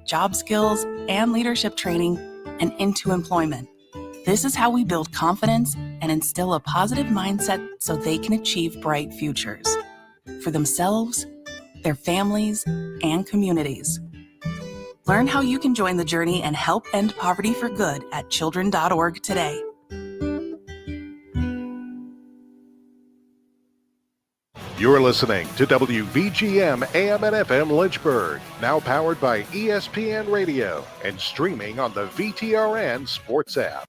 job skills, and leadership training, and into employment. This is how we build confidence and instill a positive mindset so they can achieve bright futures for themselves, their families, and communities. Learn how you can join the journey and help end poverty for good at children.org today. You're listening to WVGM AM and FM Lynchburg, now powered by ESPN Radio and streaming on the VTRN Sports app.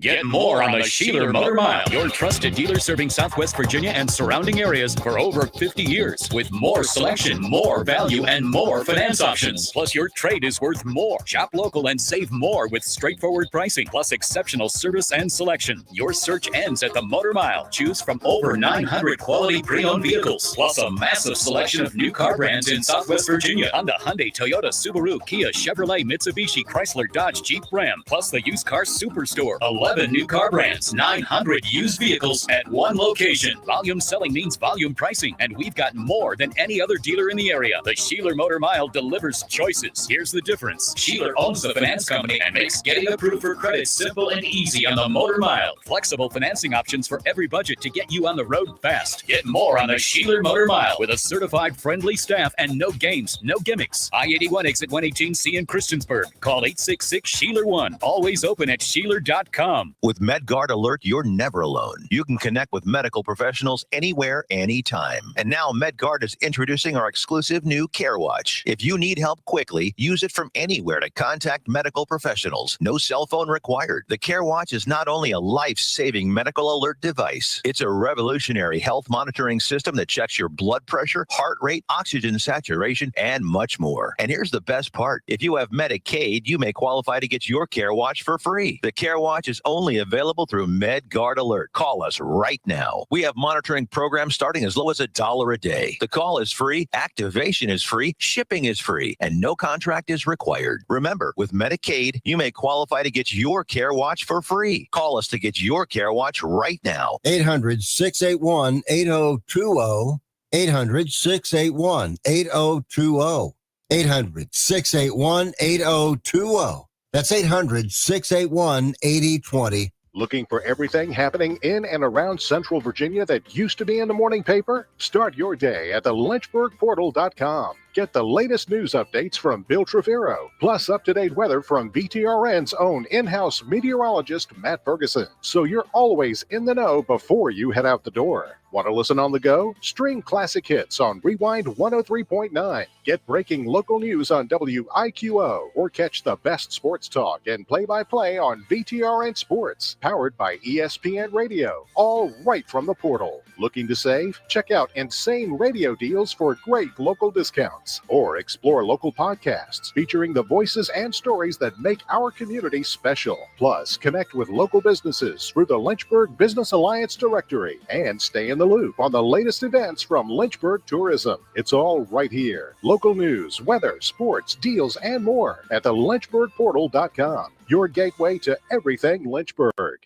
Get more on the Sheeler Motor Mile, your trusted dealer serving Southwest Virginia and surrounding areas for over 50 years. With more selection, more value, and more finance options. Plus, your trade is worth more. Shop local and save more with straightforward pricing, plus exceptional service and selection. Your search ends at the Motor Mile. Choose from over 900 quality pre-owned vehicles, plus a massive selection of new car brands in Southwest Virginia. Honda, Hyundai, Toyota, Subaru, Kia, Chevrolet, Mitsubishi, Chrysler, Dodge, Jeep, Ram, plus the used car superstore. 11 new car brands, 900 used vehicles at one location. Volume selling means volume pricing, and we've got more than any other dealer in the area. The Sheeler Motor Mile delivers choices. Here's the difference. Sheeler owns the finance company and makes getting approved for credit simple and easy on the Motor Mile. Flexible financing options for every budget to get you on the road fast. Get more on the Sheeler Motor Mile with a certified friendly staff and no games, no gimmicks. I-81 exit 118C in Christiansburg. Call 866-SHEELER1. Always open at Sheeler.com. With MedGuard Alert, you're never alone. You can connect with medical professionals anywhere, anytime. And now MedGuard is introducing our exclusive new Care Watch. If you need help quickly, use it from anywhere to contact medical professionals. No cell phone required. The Care Watch is not only a life-saving medical alert device, it's a revolutionary health monitoring system that checks your blood pressure, heart rate, oxygen saturation, and much more. And here's the best part. If you have Medicaid, you may qualify to get your Care Watch for free. The Care Watch is only available through MedGuard Alert. Call us right now. We have monitoring programs starting as low as $1 a day. The call is free, activation is free, shipping is free, and no contract is required. Remember, with Medicaid, you may qualify to get your Care Watch for free. Call us to get your Care Watch right now. 800-681-8020. 800-681-8020. 800-681-8020. That's 800-681-8020. Looking for everything happening in and around Central Virginia that used to be in the morning paper? Start your day at the LynchburgPortal.com. Get the latest news updates from Bill Trevero, plus up-to-date weather from VTRN's own in-house meteorologist, Matt Ferguson. So you're always in the know before you head out the door. Want to listen on the go? Stream classic hits on Rewind 103.9. Get breaking local news on WIQO, or catch the best sports talk and play-by-play on VTRN Sports, powered by ESPN Radio, all right from the portal. Looking to save? Check out insane radio deals for great local discounts, or explore local podcasts featuring the voices and stories that make our community special. Plus, connect with local businesses through the Lynchburg Business Alliance directory and stay in the loop on the latest events from Lynchburg Tourism. It's all right here. Local news, weather, sports, deals, and more at the LynchburgPortal.com. Your gateway to everything Lynchburg.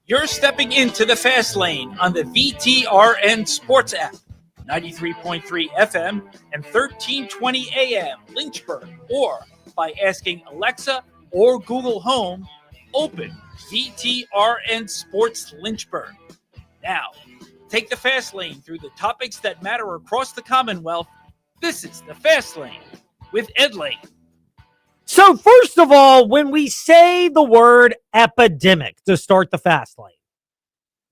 You're stepping into the fast lane on the VTRN Sports app, 93.3 FM and 1320 AM Lynchburg, or by asking Alexa or Google Home, open VTRN Sports Lynchburg. Now, take the fast lane through the topics that matter across the Commonwealth. This is the Fast Lane with Ed Lane. So first of all, when we say the word epidemic to start the fast lane,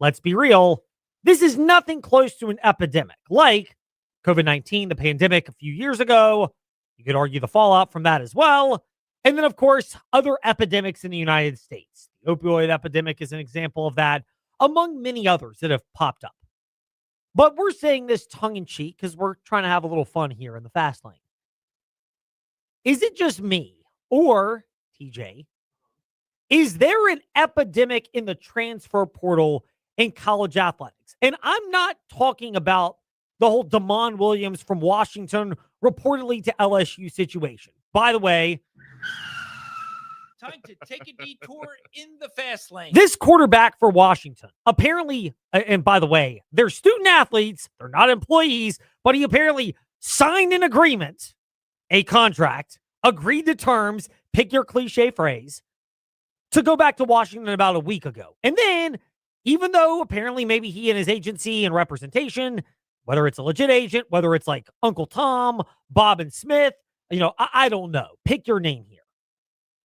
let's be real, this is nothing close to an epidemic like COVID-19, the pandemic a few years ago. You could argue the fallout from that as well. And then, of course, other epidemics in the United States. The opioid epidemic is an example of that, among many others that have popped up. But we're saying this tongue-in-cheek because we're trying to have a little fun here in the fast lane. Is it just me? Or, TJ, is there an epidemic in the transfer portal in college athletics? And I'm not talking about the whole Damon Williams from Washington reportedly to LSU situation. By the way, Time to take a detour in the fast lane. This quarterback for Washington, apparently, and by the way, they're student athletes, they're not employees, but he apparently signed an agreement, a contract, agreed to terms, pick your cliche phrase, to go back to Washington about a week ago. And then, even though apparently maybe he and his agency and representation, whether it's a legit agent, whether it's like Uncle Tom, Bob and Smith, I don't know. Pick your name here.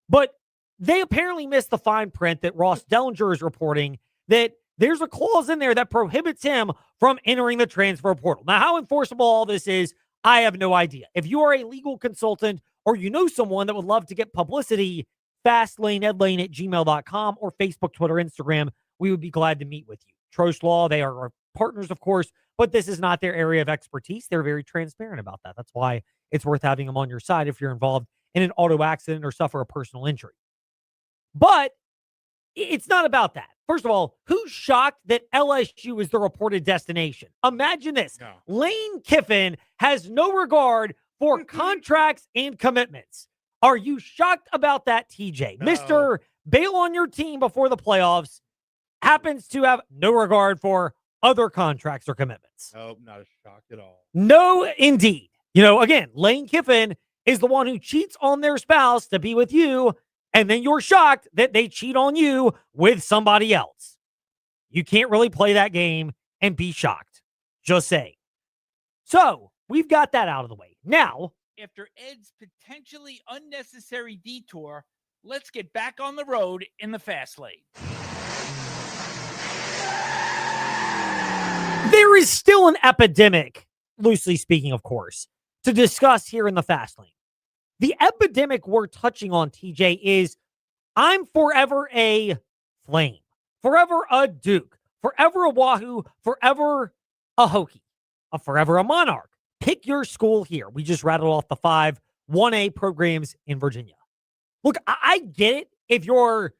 But they apparently missed the fine print that Ross Dellinger is reporting that there's a clause in there that prohibits him from entering the transfer portal. Now, how enforceable all this is, I have no idea. If you are a legal consultant or you know someone that would love to get publicity, fastlaneedlane@gmail.com or Facebook, Twitter, Instagram, we would be glad to meet with you. Trost Law, they are our partners, of course, but this is not their area of expertise. They're very transparent about that. That's why it's worth having them on your side if you're involved in an auto accident or suffer a personal injury. But it's not about that. First of all, who's shocked that LSU is the reported destination? Imagine this. No. Lane Kiffin has no regard for contracts and commitments. Are you shocked about that, TJ? No. Mr. Bail on your team before the playoffs happens to have no regard for other contracts or commitments. Nope, not shocked at all. No, indeed. Again, Lane Kiffin is the one who cheats on their spouse to be with you, and then you're shocked that they cheat on you with somebody else. You can't really play that game and be shocked. Just saying. So, we've got that out of the way. Now, After Ed's potentially unnecessary detour, let's get back on the road in the fast lane. there is still an epidemic, loosely speaking, of course, to discuss here in the fast lane. The epidemic we're touching on, TJ, is I'm forever a Flame, forever a Duke, forever a Wahoo, forever a Hokie, forever a Monarch. Pick your school here. We just rattled off the 5 1A programs in Virginia. Look, I get it if you're,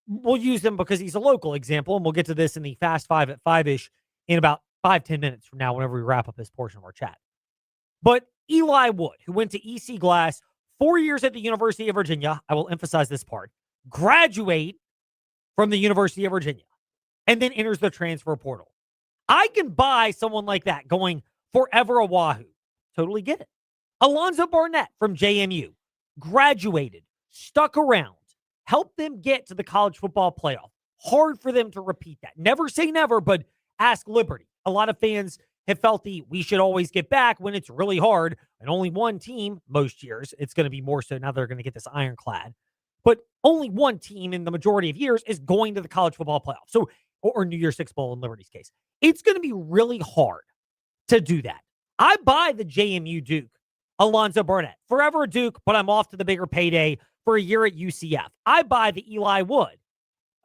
we'll use him because he's a local example, and we'll get to this in the Fast 5 at 5-ish in about 5-10 minutes from now whenever we wrap up this portion of our chat. But Eli Wood, who went to EC Glass, 4 years at the University of Virginia, I will emphasize this part, graduate from the University of Virginia, and then enters the transfer portal. I can buy someone like that going forever a Wahoo. Totally get it. Alonzo Barnett from JMU, graduated, stuck around, helped them get to the college football playoff. Hard for them to repeat that. Never say never, but ask Liberty. A lot of fans have felt we should always get back when it's really hard and only one team most years. It's going to be more so now they're going to get this ironclad. But only one team in the majority of years is going to the college football playoff. So, or New Year's Six Bowl in Liberty's case. It's going to be really hard to do that. I buy the JMU Duke, Alonzo Barnett. Forever a Duke, but I'm off to the bigger payday for a year at UCF. I buy the Eli Wood,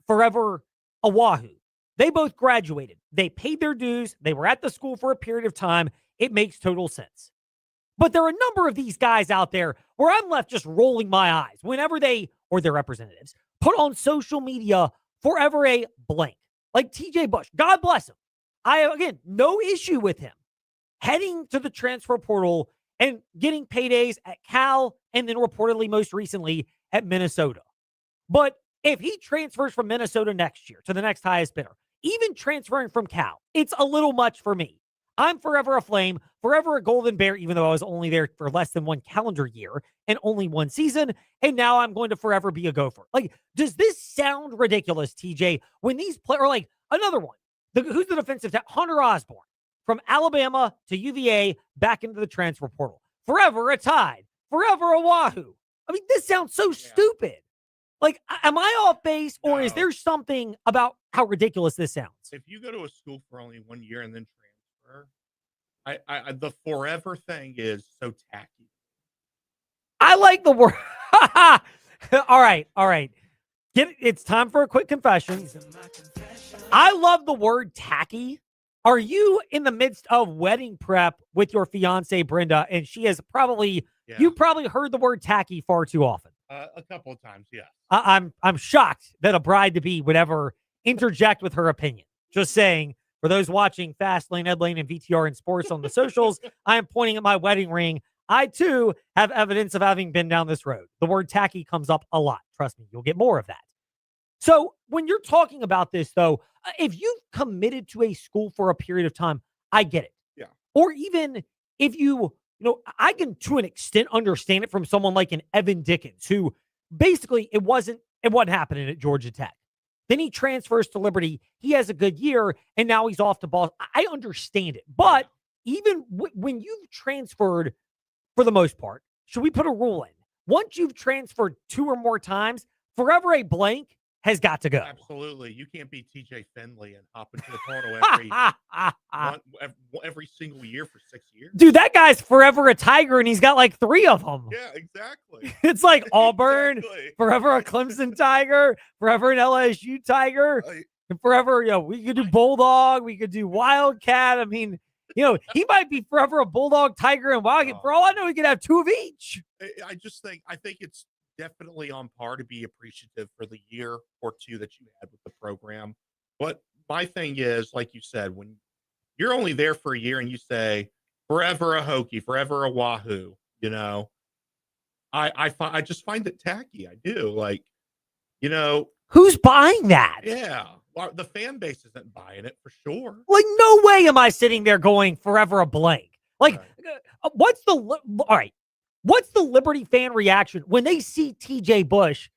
forever a Wahoo. They both graduated. They paid their dues. They were at the school for a period of time. It makes total sense. But there are a number of these guys out there where I'm left just rolling my eyes whenever they, or their representatives, put on social media forever a blank. Like TJ Bush. God bless him. Again, no issue with him heading to the transfer portal and getting paydays at Cal and then reportedly most recently at Minnesota. But if he transfers from Minnesota next year to the next highest bidder, even transferring from Cal, it's a little much for me. I'm forever a Flame, forever a Golden Bear, even though I was only there for less than one calendar year and only one season. And now I'm going to forever be a Gopher. Like, does this sound ridiculous, TJ? When these players, or like another one, who's the defensive tackle? Hunter Osborne from Alabama to UVA back into the transfer portal. Forever a Tide, forever a Wahoo. I mean, this sounds so stupid. Like, am I off base, or is there something about how ridiculous this sounds? If you go to a school for only 1 year and then transfer, the forever thing is so tacky. I like the word. All right. It's time for a quick confession. I love the word tacky. Are you in the midst of wedding prep with your fiance, Brenda, and she has you probably heard the word tacky far too often? A couple of times, yeah. I'm shocked that a bride-to-be would ever interject with her opinion. Just saying, for those watching Fastlane, Ed Lane, and VTR and Sports on the socials, I am pointing at my wedding ring. I too have evidence of having been down this road. The word tacky comes up a lot. Trust me, you'll get more of that. So when you're talking about this, though, if you've committed to a school for a period of time, I get it. Yeah. Or even if I can to an extent understand it from someone like an Evan Dickens, who basically it wasn't happening at Georgia Tech. Then he transfers to Liberty. He has a good year, and now he's off to Boston. I understand it. But even when you've transferred, for the most part, should we put a rule in? Once you've transferred 2 or more times, forever a blank has got to go. Absolutely. You can't be TJ Finley and hop into the portal every single year for 6 years. Dude, that guy's forever a Tiger, and he's got like 3 of them. Yeah, exactly. It's like Auburn, Exactly. forever a Clemson Tiger, forever an LSU Tiger, and forever, we could do Bulldog, we could do Wildcat. I mean, he might be forever a Bulldog, Tiger, and Wildcat. For all I know, he could have 2 of each. I think it's definitely on par to be appreciative for the year or 2 that you had with the program. But my thing is, like you said, when you're only there for a year and you say forever a Hokie, forever a Wahoo, I just find it tacky. I do. Like, who's buying that? Yeah. Well, the fan base isn't buying it for sure. Like, no way am I sitting there going forever a blank. Like, what's the Liberty fan reaction when they see TJ Bush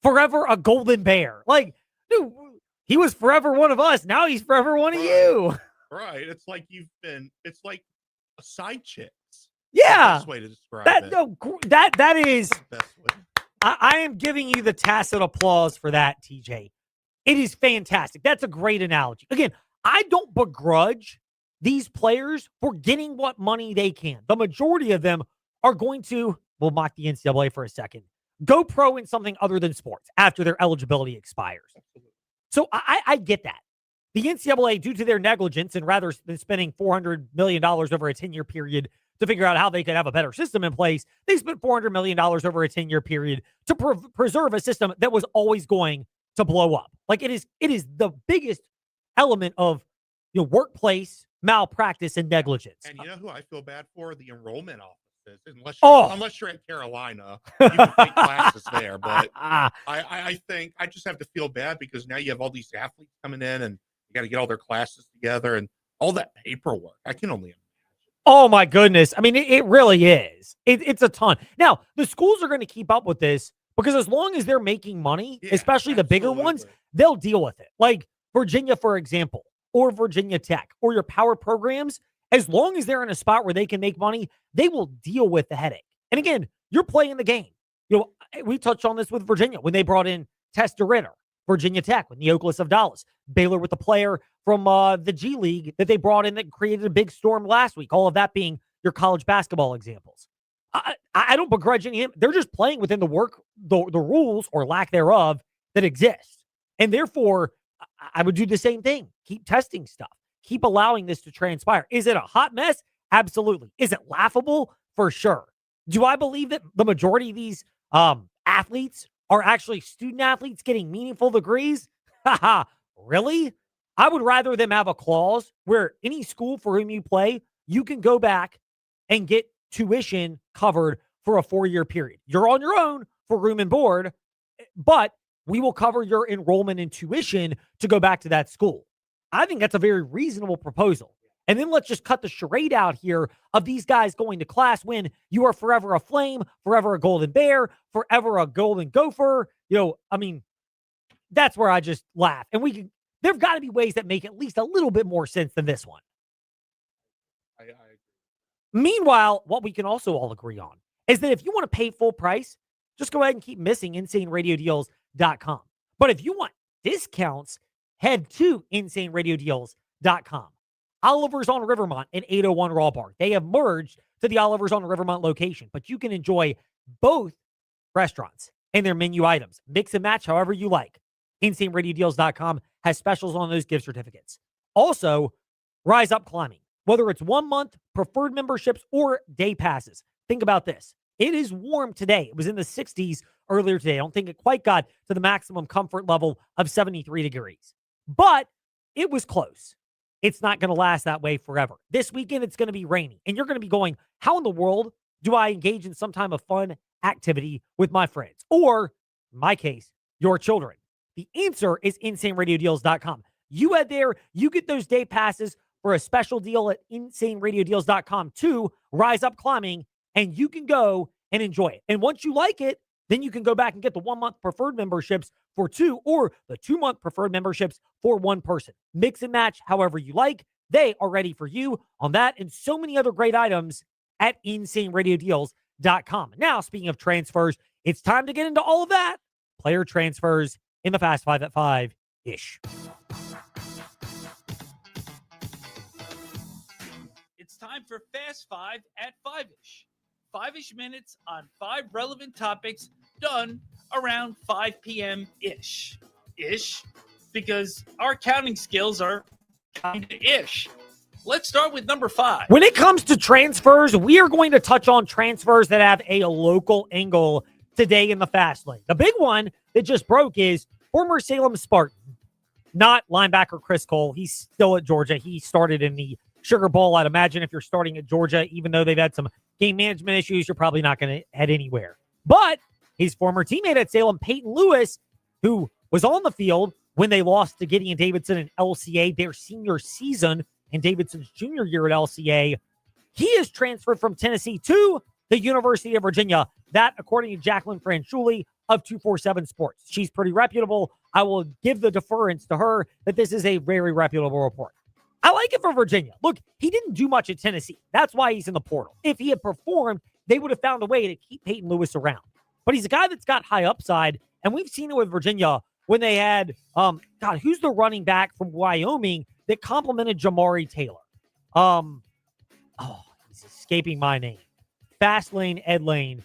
forever a Golden Bear? Like, dude, he was forever one of us. Now he's forever one of you. Right. It's like it's like a side chicks. Yeah. Best way to describe that. it. No, that is. Best way. I am giving you the tacit applause for that, TJ. It is fantastic. That's a great analogy. Again, I don't begrudge these players for getting what money they can. The majority of them are going to, we'll mock the NCAA for a second, go pro in something other than sports after their eligibility expires. So I get that. The NCAA, due to their negligence, and rather than spending $400 million over a 10-year period to figure out how they could have a better system in place, they spent $400 million over a 10-year period to preserve a system that was always going to blow up. Like, it is the biggest element of workplace malpractice and negligence. And you know who I feel bad for? The enrollment offices. Unless you're at Carolina, you can take classes there. But I think I just have to feel bad because now you have all these athletes coming in and you got to get all their classes together and all that paperwork. I can only imagine. Oh my goodness. I mean, it really is. It's a ton. Now, the schools are going to keep up with this because as long as they're making money, especially the bigger ones, they'll deal with it. Like Virginia, for example, or Virginia Tech, or your power programs, as long as they're in a spot where they can make money, they will deal with the headache. And again, you're playing the game. We touched on this with Virginia when they brought in Testa Ritter, Virginia Tech with Neoclis of Dallas, Baylor with the player from the G League that they brought in that created a big storm last week. All of that being your college basketball examples. I don't begrudge any of them. They're just playing within the rules or lack thereof that exist. And therefore, I would do the same thing. Keep testing stuff. Keep allowing this to transpire. Is it a hot mess? Absolutely. Is it laughable? For sure. Do I believe that the majority of these athletes are actually student athletes getting meaningful degrees? Haha, really? I would rather them have a clause where any school for whom you play, you can go back and get tuition covered for a 4-year period. You're on your own for room and board, but we will cover your enrollment and tuition to go back to that school. I think that's a very reasonable proposal. And then let's just cut the charade out here of these guys going to class when you are forever a Flame, forever a Golden Bear, forever a Golden Gopher. That's where I just laugh. And there've got to be ways that make at least a little bit more sense than this one. I agree. Meanwhile, what we can also all agree on is that if you want to pay full price, just go ahead and keep missing InsaneRadioDeals.com. But if you want discounts, head to InsaneRadioDeals.com. Oliver's on Rivermont and 801 Raw Bar. They have merged to the Oliver's on Rivermont location, but you can enjoy both restaurants and their menu items. Mix and match however you like. InsaneRadioDeals.com has specials on those gift certificates. Also, Rise Up Climbing. Whether it's 1 month, preferred memberships, or day passes. Think about this. It is warm today. It was in the 60s earlier today. I don't think it quite got to the maximum comfort level of 73 degrees. But it was close. It's not going to last that way forever. This weekend, it's going to be rainy. And you're going to be going, how in the world do I engage in some type of fun activity with my friends? Or, in my case, your children? The answer is InsaneRadioDeals.com. You head there, you get those day passes for a special deal at InsaneRadioDeals.com to Rise Up Climbing, and you can go and enjoy it. And once you like it, then you can go back and get the 1-month preferred memberships for 2 or the 2-month preferred memberships for 1 person. Mix and match however you like. They are ready for you on that and so many other great items at InsaneRadioDeals.com. Now, speaking of transfers, it's time to get into all of that. Player transfers in the Fast Five at 5-ish. It's time for Fast Five at 5-ish. 5-ish minutes on 5 relevant topics done around 5 p.m.-ish. Ish, because our counting skills are kind of ish. Let's start with number 5. When it comes to transfers, we are going to touch on transfers that have a local angle today in the Fast Lane. The big one that just broke is former Salem Spartan, not linebacker Chris Cole. He's still at Georgia. He started in the Sugar Bowl. I'd imagine if you're starting at Georgia, even though they've had some game management issues, you're probably not going to head anywhere. But his former teammate at Salem, Peyton Lewis, who was on the field when they lost to Gideon Davidson and LCA their senior season and Davidson's junior year at LCA, he is transferred from Tennessee to the University of Virginia. That, according to Jacqueline Franchuli of 247 Sports. She's pretty reputable. I will give the deference to her that this is a very reputable report. I like it for Virginia. Look, he didn't do much at Tennessee. That's why he's in the portal. If he had performed, they would have found a way to keep Peyton Lewis around. But he's a guy that's got high upside, and we've seen it with Virginia when they had, who's the running back from Wyoming that complimented Jamari Taylor? He's escaping my name. Fast Lane, Ed Lane.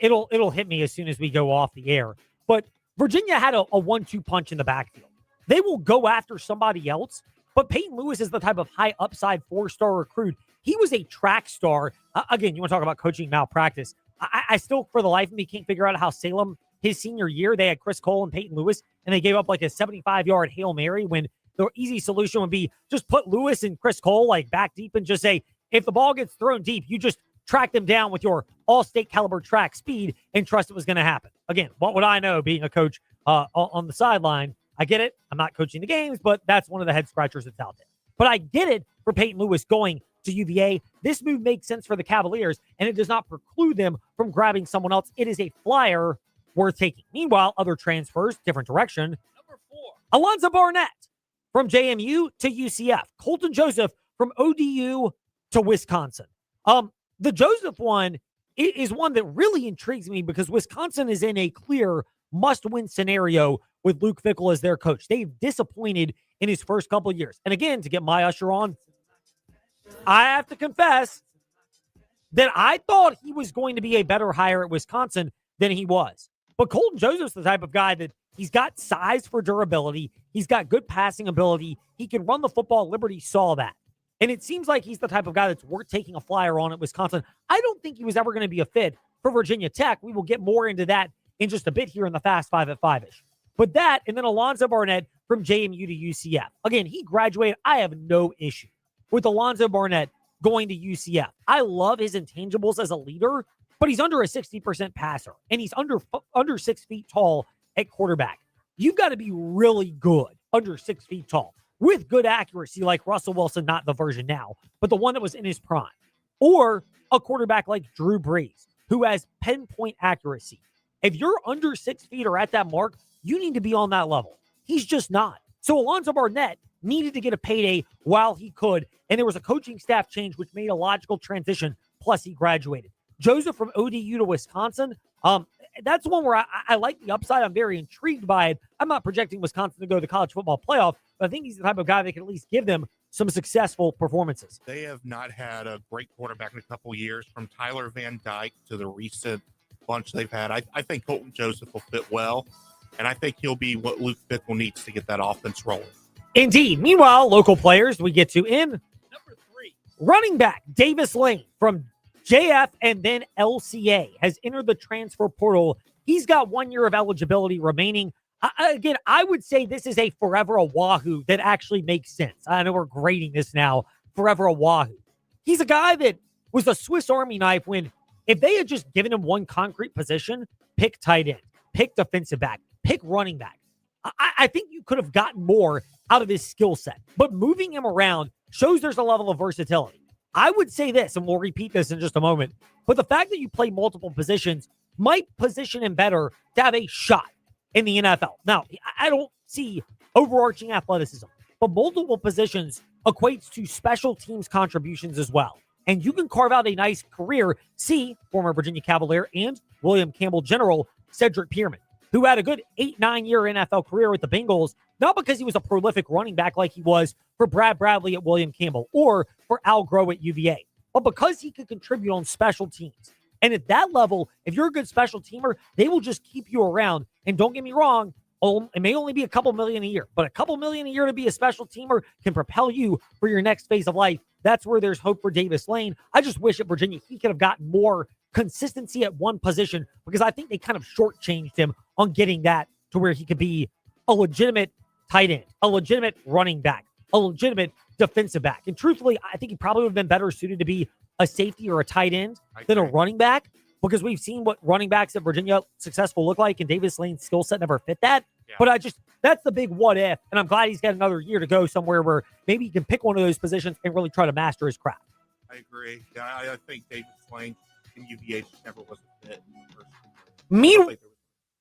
It'll hit me as soon as we go off the air. But Virginia had a 1-2 punch in the backfield. They will go after somebody else, but Peyton Lewis is the type of high upside 4-star recruit. He was a track star. Again, you want to talk about coaching malpractice. I still, for the life of me, can't figure out how Salem, his senior year, they had Chris Cole and Peyton Lewis, and they gave up like a 75-yard Hail Mary when the easy solution would be just put Lewis and Chris Cole like back deep and just say, if the ball gets thrown deep, you just track them down with your all-state caliber track speed and trust it was going to happen. Again, what would I know being a coach on the sideline? I get it. I'm not coaching the games, but that's one of the head scratchers that's out there. But I get it for Peyton Lewis going to UVA. This move makes sense for the Cavaliers, and it does not preclude them from grabbing someone else. It is a flyer worth taking. Meanwhile, other transfers, different direction. Number 4. Alonzo Barnett from JMU to UCF. Colton Joseph from ODU to Wisconsin. The Joseph one is one that really intrigues me because Wisconsin is in a clear must-win scenario with Luke Fickell as their coach. They've disappointed in his first couple of years. And again, to get my usher on, I have to confess that I thought he was going to be a better hire at Wisconsin than he was. But Colton Joseph's the type of guy that he's got size for durability. He's got good passing ability. He can run the football. Liberty saw that. And it seems like he's the type of guy that's worth taking a flyer on at Wisconsin. I don't think he was ever going to be a fit for Virginia Tech. We will get more into that in just a bit here in the Fast Five at 5-ish. But that, and then Alonzo Barnett from JMU to UCF. Again, he graduated. I have no issue with Alonzo Barnett going to UCF. I love his intangibles as a leader, but he's under a 60% passer, and he's under 6 feet tall at quarterback. You've got to be really good under 6 feet tall with good accuracy like Russell Wilson, not the version now, but the one that was in his prime. Or a quarterback like Drew Brees, who has pinpoint accuracy. If you're under 6 feet or at that mark, you need to be on that level. He's just not. So Alonzo Barnett needed to get a payday while he could, and there was a coaching staff change which made a logical transition, plus he graduated. Joseph from ODU to Wisconsin, that's one where I like the upside. I'm very intrigued by it. I'm not projecting Wisconsin to go to the college football playoff, but I think he's the type of guy that can at least give them some successful performances. They have not had a great quarterback in a couple of years, from Tyler Van Dyke to the recent bunch they've had. I think Colton Joseph will fit well, and I think he'll be what Luke Fickell needs to get that offense rolling. Indeed. Meanwhile, local players we get to in Number 3. running back Davis Lane from JF and then LCA has entered the transfer portal. He's got 1 year of eligibility remaining. Again, I would say this is a forever Oahu that actually makes sense. I know we're grading this now, forever Oahu. He's a guy that was a Swiss Army knife when If they had just given him one concrete position, pick tight end, pick defensive back, pick running back, I think you could have gotten more out of his skill set. But moving him around shows there's a level of versatility. I would say this, and we'll repeat this in just a moment, but the fact that you play multiple positions might position him better to have a shot in the NFL. Now, I don't see overarching athleticism, but multiple positions equates to special teams contributions as well. And you can carve out a nice career. See former Virginia Cavalier and William Campbell General Cedric Pierman, who had a good 8-9 year NFL career with the Bengals, not because he was a prolific running back like he was for Brad Bradley at William Campbell or for Al Groh at UVA, but because he could contribute on special teams. And at that level, if you're a good special teamer, they will just keep you around. And don't get me wrong, it may only be a couple million a year, but a couple million a year to be a special teamer can propel you for your next phase of life. That's where there's hope for Davis Lane. I just wish at Virginia he could have gotten more consistency at one position, because I think they kind of shortchanged him on getting that to where he could be a legitimate tight end, a legitimate running back, a legitimate defensive back. And truthfully, I think he probably would have been better suited to be a safety or a tight end than a running back, because we've seen what running backs at Virginia successful look like, and Davis Lane's skill set never fit that. Yeah. But that's the big what if, and I'm glad he's got another year to go somewhere where maybe he can pick one of those positions and really try to master his craft. I agree. Yeah, I think Davis Lane in UVA just never was a fit.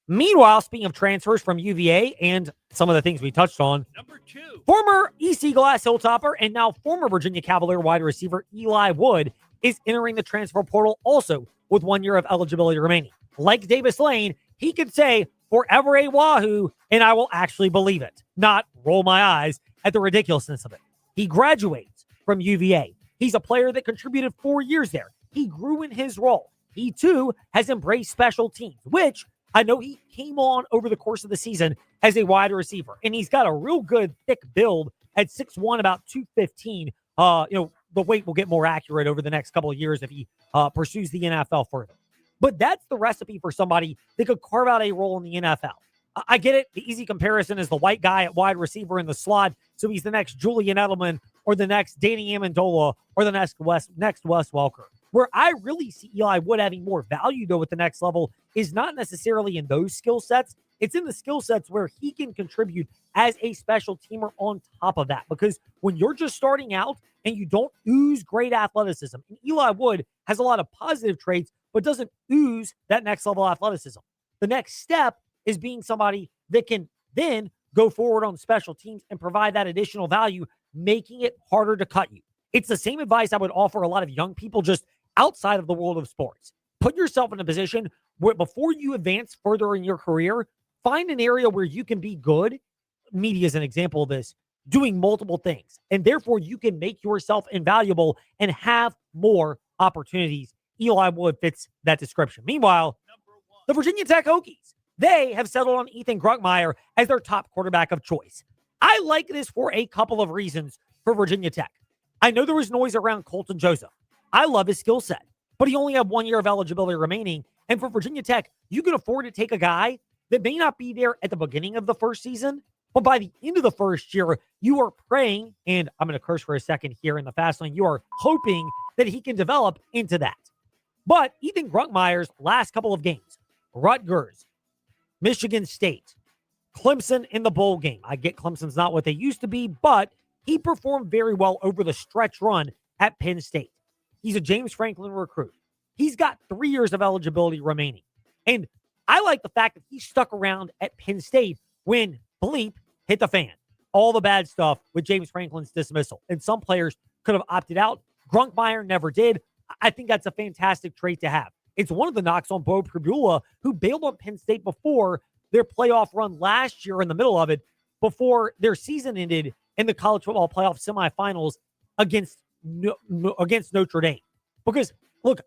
Meanwhile, speaking of transfers from UVA and some of the things we touched on, number 2, former EC Glass Hilltopper and now former Virginia Cavalier wide receiver Eli Wood is entering the transfer portal also with 1 year of eligibility remaining. Like Davis Lane, he could say forever a Wahoo, and I will actually believe it, not roll my eyes at the ridiculousness of it. He graduates from UVA. He's a player that contributed 4 years there. He grew in his role. He, too, has embraced special teams, which I know he came on over the course of the season as a wide receiver, and he's got a real good, thick build at 6'1", about 215. The weight will get more accurate over the next couple of years if he pursues the NFL further. But that's the recipe for somebody that could carve out a role in the NFL. I get it. The easy comparison is the white guy at wide receiver in the slot, so he's the next Julian Edelman or the next Danny Amendola or the next Wes Welker. Where I really see Eli Wood having more value, though, at the next level is not necessarily in those skill sets. It's in the skill sets where he can contribute as a special teamer on top of that. Because when you're just starting out and you don't ooze great athleticism, and Eli Wood has a lot of positive traits, but doesn't ooze that next level athleticism. The next step is being somebody that can then go forward on special teams and provide that additional value, making it harder to cut you. It's the same advice I would offer a lot of young people just outside of the world of sports. Put yourself in a position where before you advance further in your career, find an area where you can be good. Media is an example of this, doing multiple things. And therefore you can make yourself invaluable and have more opportunities. Eli Wood fits that description. Meanwhile, the Virginia Tech Hokies, they have settled on Ethan Grunkmeyer as their top quarterback of choice. I like this for a couple of reasons for Virginia Tech. I know there was noise around Colton Joseph. I love his skill set, but he only had 1 year of eligibility remaining. And for Virginia Tech, you can afford to take a guy that may not be there at the beginning of the first season, but by the end of the first year, you are praying, and I'm going to curse for a second here in the fast lane, you are hoping that he can develop into that. But Ethan Grunkmeyer's last couple of games, Rutgers, Michigan State, Clemson in the bowl game. I get Clemson's not what they used to be, but he performed very well over the stretch run at Penn State. He's a James Franklin recruit. He's got 3 years of eligibility remaining. And I like the fact that he stuck around at Penn State when bleep hit the fan. All the bad stuff with James Franklin's dismissal. And some players could have opted out. Grunkmeyer never did. I think that's a fantastic trait to have. It's one of the knocks on Bo Pribula, who bailed on Penn State before their playoff run last year in the middle of it, before their season ended in the college football playoff semifinals against Notre Dame. Because, look,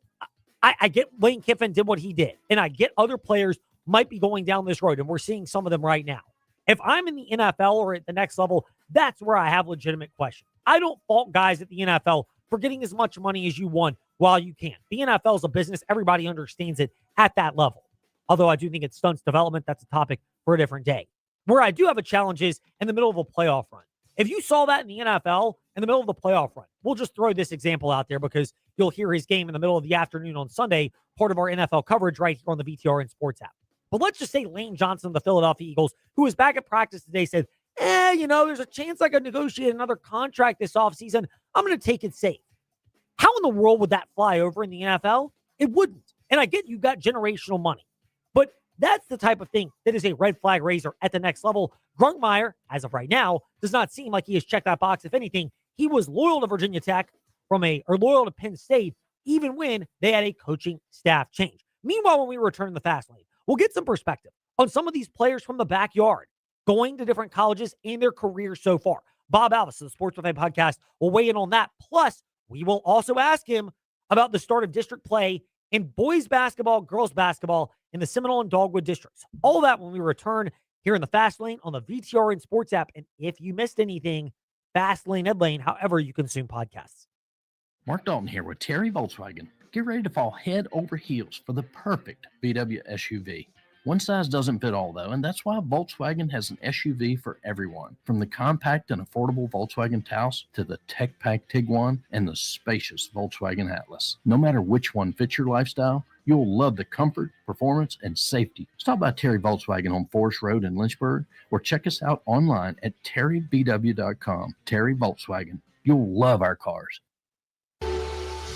I get Lane Kiffin did what he did, and I get other players might be going down this road, and we're seeing some of them right now. If I'm in the NFL or at the next level, that's where I have legitimate questions. I don't fault guys at the NFL for getting as much money as you want while you can. The NFL is a business. Everybody understands it at that level. Although I do think it stunts development. That's a topic for a different day. Where I do have a challenge is in the middle of a playoff run. If you saw that in the NFL in the middle of the playoff run, we'll just throw this example out there because you'll hear his game in the middle of the afternoon on Sunday, part of our NFL coverage right here on the VTRN Sports app. But let's just say Lane Johnson of the Philadelphia Eagles, who was back at practice today, said, there's a chance I could negotiate another contract this offseason. I'm going to take it safe. How in the world would that fly over in the NFL? It wouldn't. And I get you got generational money. But that's the type of thing that is a red flag raiser at the next level. Grunkmeyer, as of right now, does not seem like he has checked that box. If anything, he was loyal to Virginia Tech or loyal to Penn State, even when they had a coaching staff change. Meanwhile, when we return to the fast lane, we'll get some perspective on some of these players from the backyard going to different colleges in their careers so far. Bob Alvis of the Sports Buffet podcast will weigh in on that. Plus, we will also ask him about the start of district play in boys basketball, girls basketball in the Seminole and Dogwood districts. All that when we return here in the Fast Lane on the VTRN Sports app. And if you missed anything, Fast Lane, Ed Lane, however you consume podcasts. Mark Dalton here with Terry Volkswagen. Get ready to fall head over heels for the perfect VW SUV. One size doesn't fit all, though, and that's why Volkswagen has an SUV for everyone. From the compact and affordable Volkswagen Taos to the tech-packed Tiguan and the spacious Volkswagen Atlas. No matter which one fits your lifestyle, you'll love the comfort, performance, and safety. Stop by Terry Volkswagen on Forest Road in Lynchburg or check us out online at terrybw.com. Terry Volkswagen. You'll love our cars.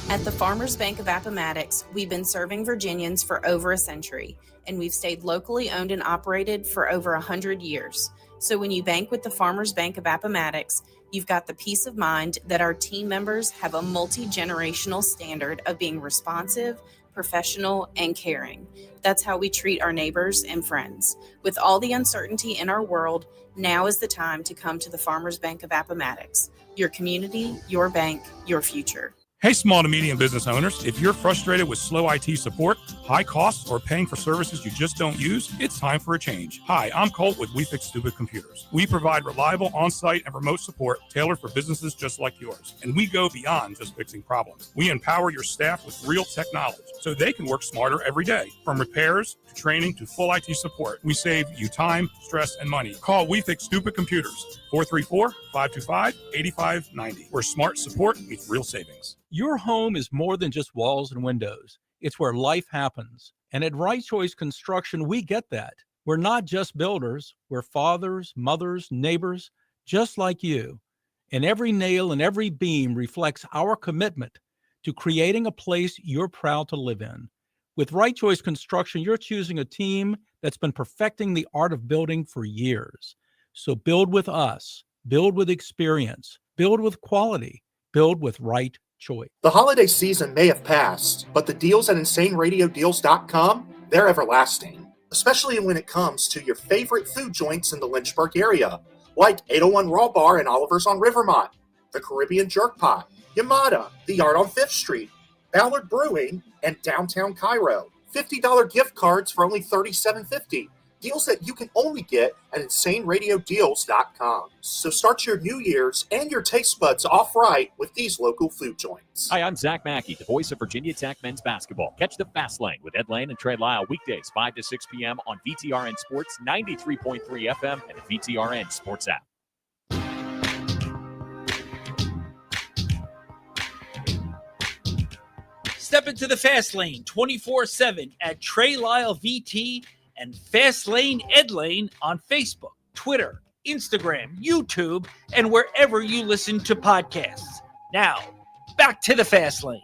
At the Farmers Bank of Appomattox, we've been serving Virginians for over a century, and we've stayed locally owned and operated for over 100 years. So when you bank with the Farmers Bank of Appomattox, you've got the peace of mind that our team members have a multi-generational standard of being responsive, professional, and caring. That's how we treat our neighbors and friends. With all the uncertainty in our world, now is the time to come to the Farmers Bank of Appomattox. Your community, your bank, your future. Hey, small to medium business owners, if you're frustrated with slow IT support, high costs, or paying for services you just don't use, it's time for a change. Hi, I'm Colt with We Fix Stupid Computers. We provide reliable on-site and remote support tailored for businesses just like yours. And we go beyond just fixing problems. We empower your staff with real tech knowledge so they can work smarter every day. From repairs to training to full IT support, we save you time, stress, and money. Call We Fix Stupid Computers, 434-525-8590, where smart support meets real savings. Your home is more than just walls and windows. It's where life happens. And at Right Choice Construction, we get that. We're not just builders. We're fathers, mothers, neighbors, just like you. And every nail and every beam reflects our commitment to creating a place you're proud to live in. With Right Choice Construction, you're choosing a team that's been perfecting the art of building for years. So build with us, build with experience, build with quality, build with Right Choice. The holiday season may have passed, but the deals at InsaneRadioDeals.com, they're everlasting, especially when it comes to your favorite food joints in the Lynchburg area, like 801 Raw Bar and Oliver's on Rivermont, the Caribbean Jerk Pot, Yamada, the Yard on 5th Street, Ballard Brewing, and Downtown Cairo. $50 gift cards for only $37.50. Deals that you can only get at InsaneRadioDeals.com. So start your New Year's and your taste buds off right with these local food joints. Hi, I'm Zach Mackey, the voice of Virginia Tech men's basketball. Catch the Fast Lane with Ed Lane and Trey Lyle weekdays 5 to 6 p.m. on VTRN Sports 93.3 FM and the VTRN Sports app. Step into the Fast Lane 24/7 at Trey Lyle VT and Fast Lane Ed Lane on Facebook, Twitter, Instagram, YouTube, and wherever you listen to podcasts. Now, back to the Fast Lane.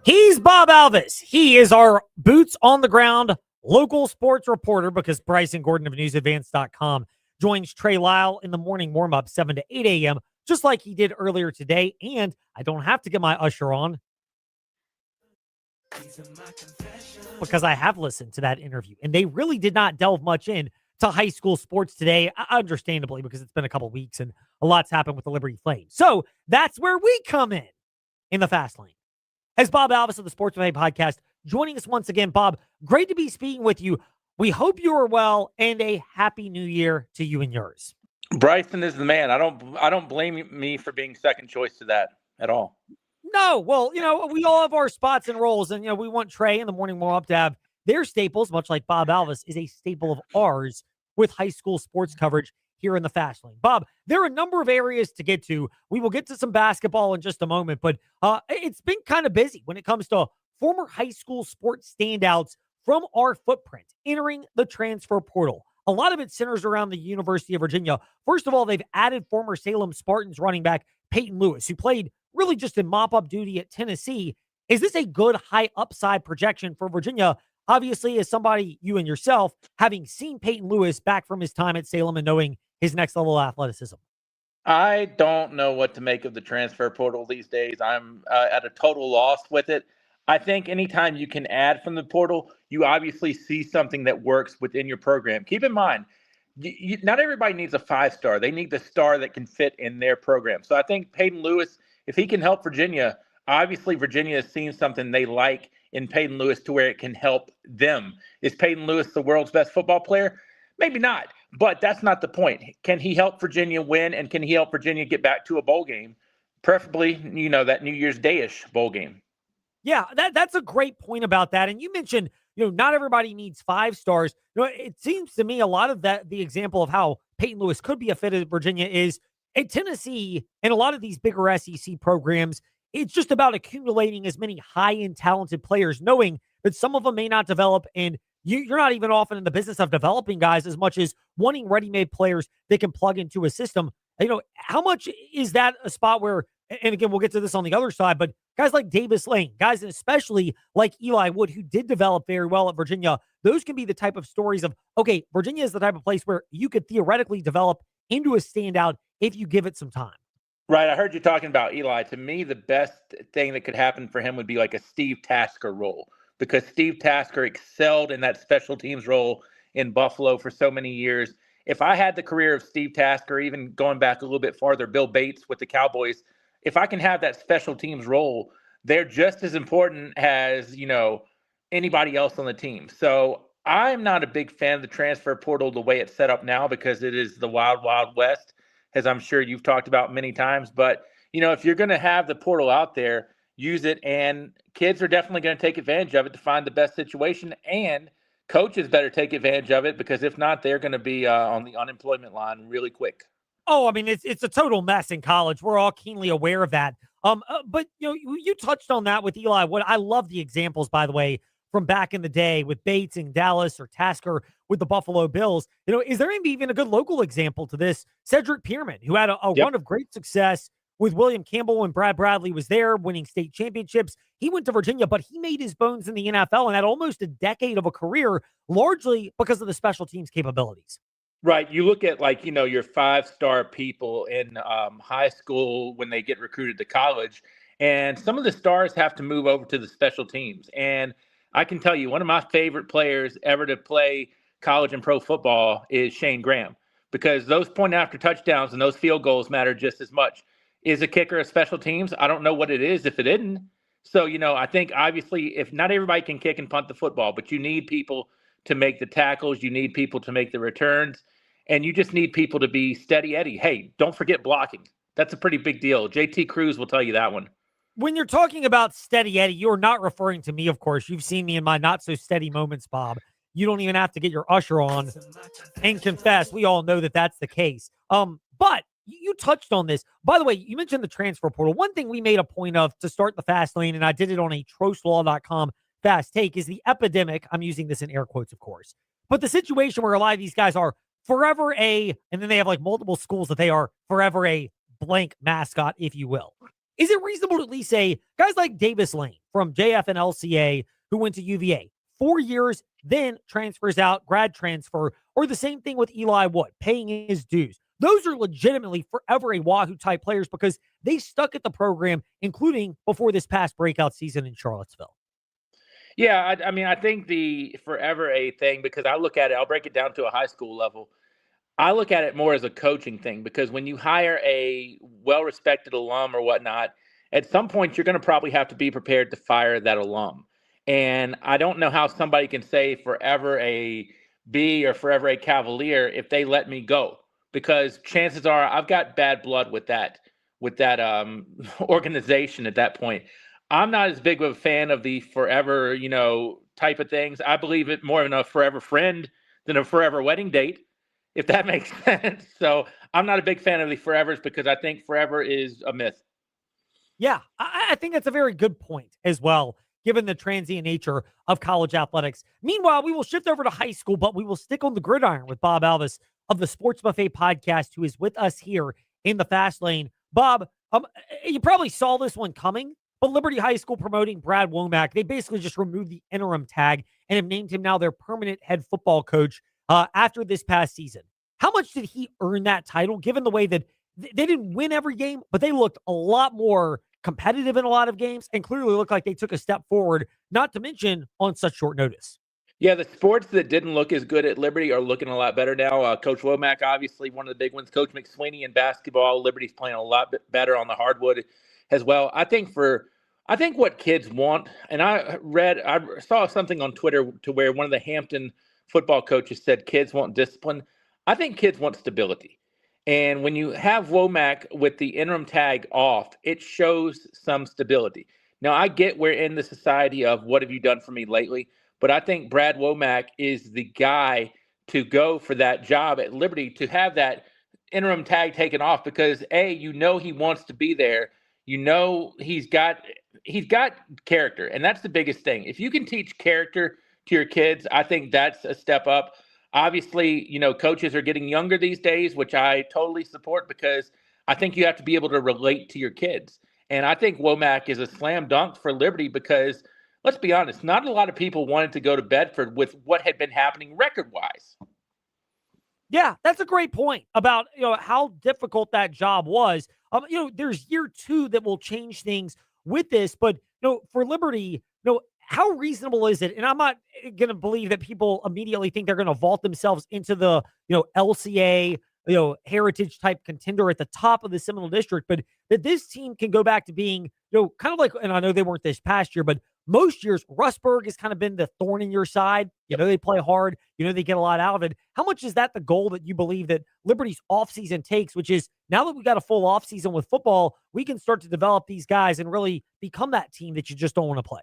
He's Bob Alvis. He is our boots on the ground local sports reporter because Bryson Gordon of newsadvance.com joins Trey Lyle in the morning warm-up 7 to 8 a.m., just like he did earlier today. And I don't have to get my usher on because I have listened to that interview, and they really did not delve much in to high school sports today, understandably, because it's been a couple weeks and a lot's happened with the Liberty Flames. So that's where we come in the Fast Lane. As Bob Alvis of the Sports Buffet podcast joining us once again. Bob, great to be speaking with you. We hope you are well, and a happy new year to you and yours. Bryson is the man. I don't blame me for being second choice to that at all. No, well, we all have our spots and roles, and, we want Trey in the morning warm-up to have their staples, much like Bob Alvis is a staple of ours with high school sports coverage here in the Fast Lane. Bob, there are a number of areas to get to. We will get to some basketball in just a moment, but it's been kind of busy when it comes to former high school sports standouts from our footprint entering the transfer portal. A lot of it centers around the University of Virginia. First of all, they've added former Salem Spartans running back Peyton Lewis, who played really just in mop-up duty at Tennessee. Is this a good high upside projection for Virginia? Obviously, as somebody, you and yourself, having seen Peyton Lewis back from his time at Salem and knowing his next level of athleticism. I don't know what to make of the transfer portal these days. I'm at a total loss with it. I think anytime you can add from the portal, you obviously see something that works within your program. Keep in mind, not everybody needs a 5-star. They need the star that can fit in their program. So I think Peyton Lewis, if he can help Virginia, obviously Virginia has seen something they like in Peyton Lewis to where it can help them. Is Peyton Lewis the world's best football player? Maybe not, but that's not the point. Can he help Virginia win, and can he help Virginia get back to a bowl game? Preferably, that New Year's Day-ish bowl game. Yeah, that's a great point about that. And you mentioned, not everybody needs 5 stars. It seems to me a lot of that, the example of how Peyton Lewis could be a fit at Virginia is at Tennessee and a lot of these bigger SEC programs. It's just about accumulating as many high-end talented players, knowing that some of them may not develop, and you're not even often in the business of developing guys as much as wanting ready-made players that can plug into a system. How much is that a spot where, and again, we'll get to this on the other side, but guys like Davis Lane, guys especially like Eli Wood, who did develop very well at Virginia, those can be the type of stories of, okay, Virginia is the type of place where you could theoretically develop into a standout if you give it some time. Right. I heard you talking about Eli. To me, the best thing that could happen for him would be like a Steve Tasker role, because Steve Tasker excelled in that special teams role in Buffalo for so many years. If I had the career of Steve Tasker, even going back a little bit farther, Bill Bates with the Cowboys, if I can have that special teams role, they're just as important as, anybody else on the team. So I'm not a big fan of the transfer portal the way it's set up now, because it is the wild, wild west, as I'm sure you've talked about many times. But, if you're going to have the portal out there, use it. And kids are definitely going to take advantage of it to find the best situation. And coaches better take advantage of it, because if not, they're going to be on the unemployment line really quick. Oh, I mean, it's a total mess in college. We're all keenly aware of that. But you touched on that with Eli Wood. I love the examples, by the way, from back in the day with Bates in Dallas or Tasker with the Buffalo Bills. Is there maybe even a good local example to this? Cedric Pierman, who had a run of great success with William Campbell when Brad Bradley was there, winning state championships. He went to Virginia, but he made his bones in the NFL and had almost a decade of a career, largely because of the special teams capabilities. Right. You look at your 5-star people in high school when they get recruited to college, and some of the stars have to move over to the special teams. And I can tell you, one of my favorite players ever to play college and pro football is Shane Graham, because those point after touchdowns and those field goals matter just as much. Is a kicker a special teams? I don't know what it is if it isn't. So, I think obviously if not everybody can kick and punt the football, but you need people to make the tackles. You need people to make the returns, and you just need people to be steady Eddie. Hey, don't forget blocking. That's a pretty big deal. JT Cruz will tell you that one. When you're talking about steady Eddie, you're not referring to me, of course. You've seen me in my not so steady moments, Bob. You don't even have to get your usher on and confess. We all know that that's the case. But you touched on this. By the way, you mentioned the transfer portal. One thing we made a point of to start the fast lane, and I did it on a TrostLaw.com fast take, is the epidemic. I'm using this in air quotes, of course. But the situation where a lot of these guys are forever and then they have like multiple schools that they are forever a blank mascot, if you will. Is it reasonable to at least say guys like Davis Lane from JF and LCA who went to UVA, 4 years, then transfers out, grad transfer, or the same thing with Eli Wood, paying his dues? Those are legitimately forever a Wahoo type players because they stuck at the program, including before this past breakout season in Charlottesville. Yeah, I mean, I think the forever a thing, because I look at it, I'll break it down to a high school level. I look at it more as a coaching thing, because when you hire a well-respected alum or whatnot, at some point you're going to probably have to be prepared to fire that alum. And I don't know how somebody can say forever a B or forever a Cavalier if they let me go, because chances are I've got bad blood with that organization at that point. I'm not as big of a fan of the forever, type of things. I believe it more in a forever friend than a forever wedding date. if that makes sense. So I'm not a big fan of the forevers because I think forever is a myth. Yeah, I think that's a very good point as well, given the transient nature of college athletics. Meanwhile, we will shift over to high school, but we will stick on the gridiron with Bob Alvis of the Sports Buffet podcast, who is with us here in the Fast Lane. Bob, you probably saw this one coming, but Liberty High School promoting Brad Womack, they basically just removed the interim tag and have named him now their permanent head football coach after this past season. How much did he earn that title, given the way that they didn't win every game, but they looked a lot more competitive in a lot of games and clearly looked like they took a step forward, not to mention on such short notice? Yeah, the sports that didn't look as good at Liberty are looking a lot better now. Coach Womack, obviously one of the big ones. Coach McSweeney in basketball. Liberty's playing a lot better on the hardwood as well. I think what kids want, and I saw something on Twitter to where one of the Hampton football coaches said kids want discipline. I think kids want stability. And when you have Womack with the interim tag off, it shows some stability. Now, I get we're in the society of what have you done for me lately, but I think Brad Womack is the guy to go for that job at Liberty, to have that interim tag taken off because, A, he wants to be there. He's got character, and that's the biggest thing. If you can teach character to your kids, I think that's a step up. Obviously, coaches are getting younger these days, which I totally support because I think you have to be able to relate to your kids. And I think Womack is a slam dunk for Liberty because, let's be honest, not a lot of people wanted to go to Bedford with what had been happening record-wise. Yeah, that's a great point about how difficult that job was. There's year 2 that will change things with this, but for Liberty, how reasonable is it? And I'm not going to believe that people immediately think they're going to vault themselves into the, LCA, heritage type contender at the top of the Seminole District, but that this team can go back to being, kind of like, and I know they weren't this past year, but most years, Rustburg has kind of been the thorn in your side. They play hard. They get a lot out of it. How much is that the goal that you believe that Liberty's offseason takes, which is now that we've got a full offseason with football, we can start to develop these guys and really become that team that you just don't want to play?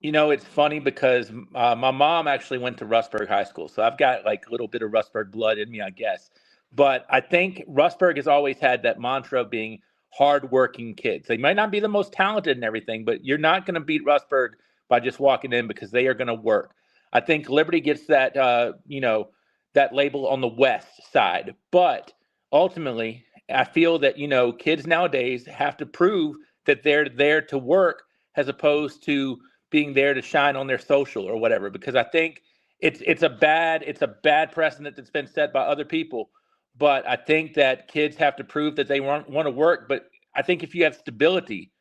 It's funny because my mom actually went to Rustburg High School, so I've got like a little bit of Rustburg blood in me, I guess. But I think Rustburg has always had that mantra of being hardworking kids. They might not be the most talented and everything, but you're not going to beat Rustburg by just walking in because they are going to work. I think Liberty gets that, that label on the west side. But ultimately, I feel that, kids nowadays have to prove that they're there to work as opposed to being there to shine on their social or whatever, because I think it's a bad precedent that's been set by other people. But I think that kids have to prove that they want to work. But I think if you have stability,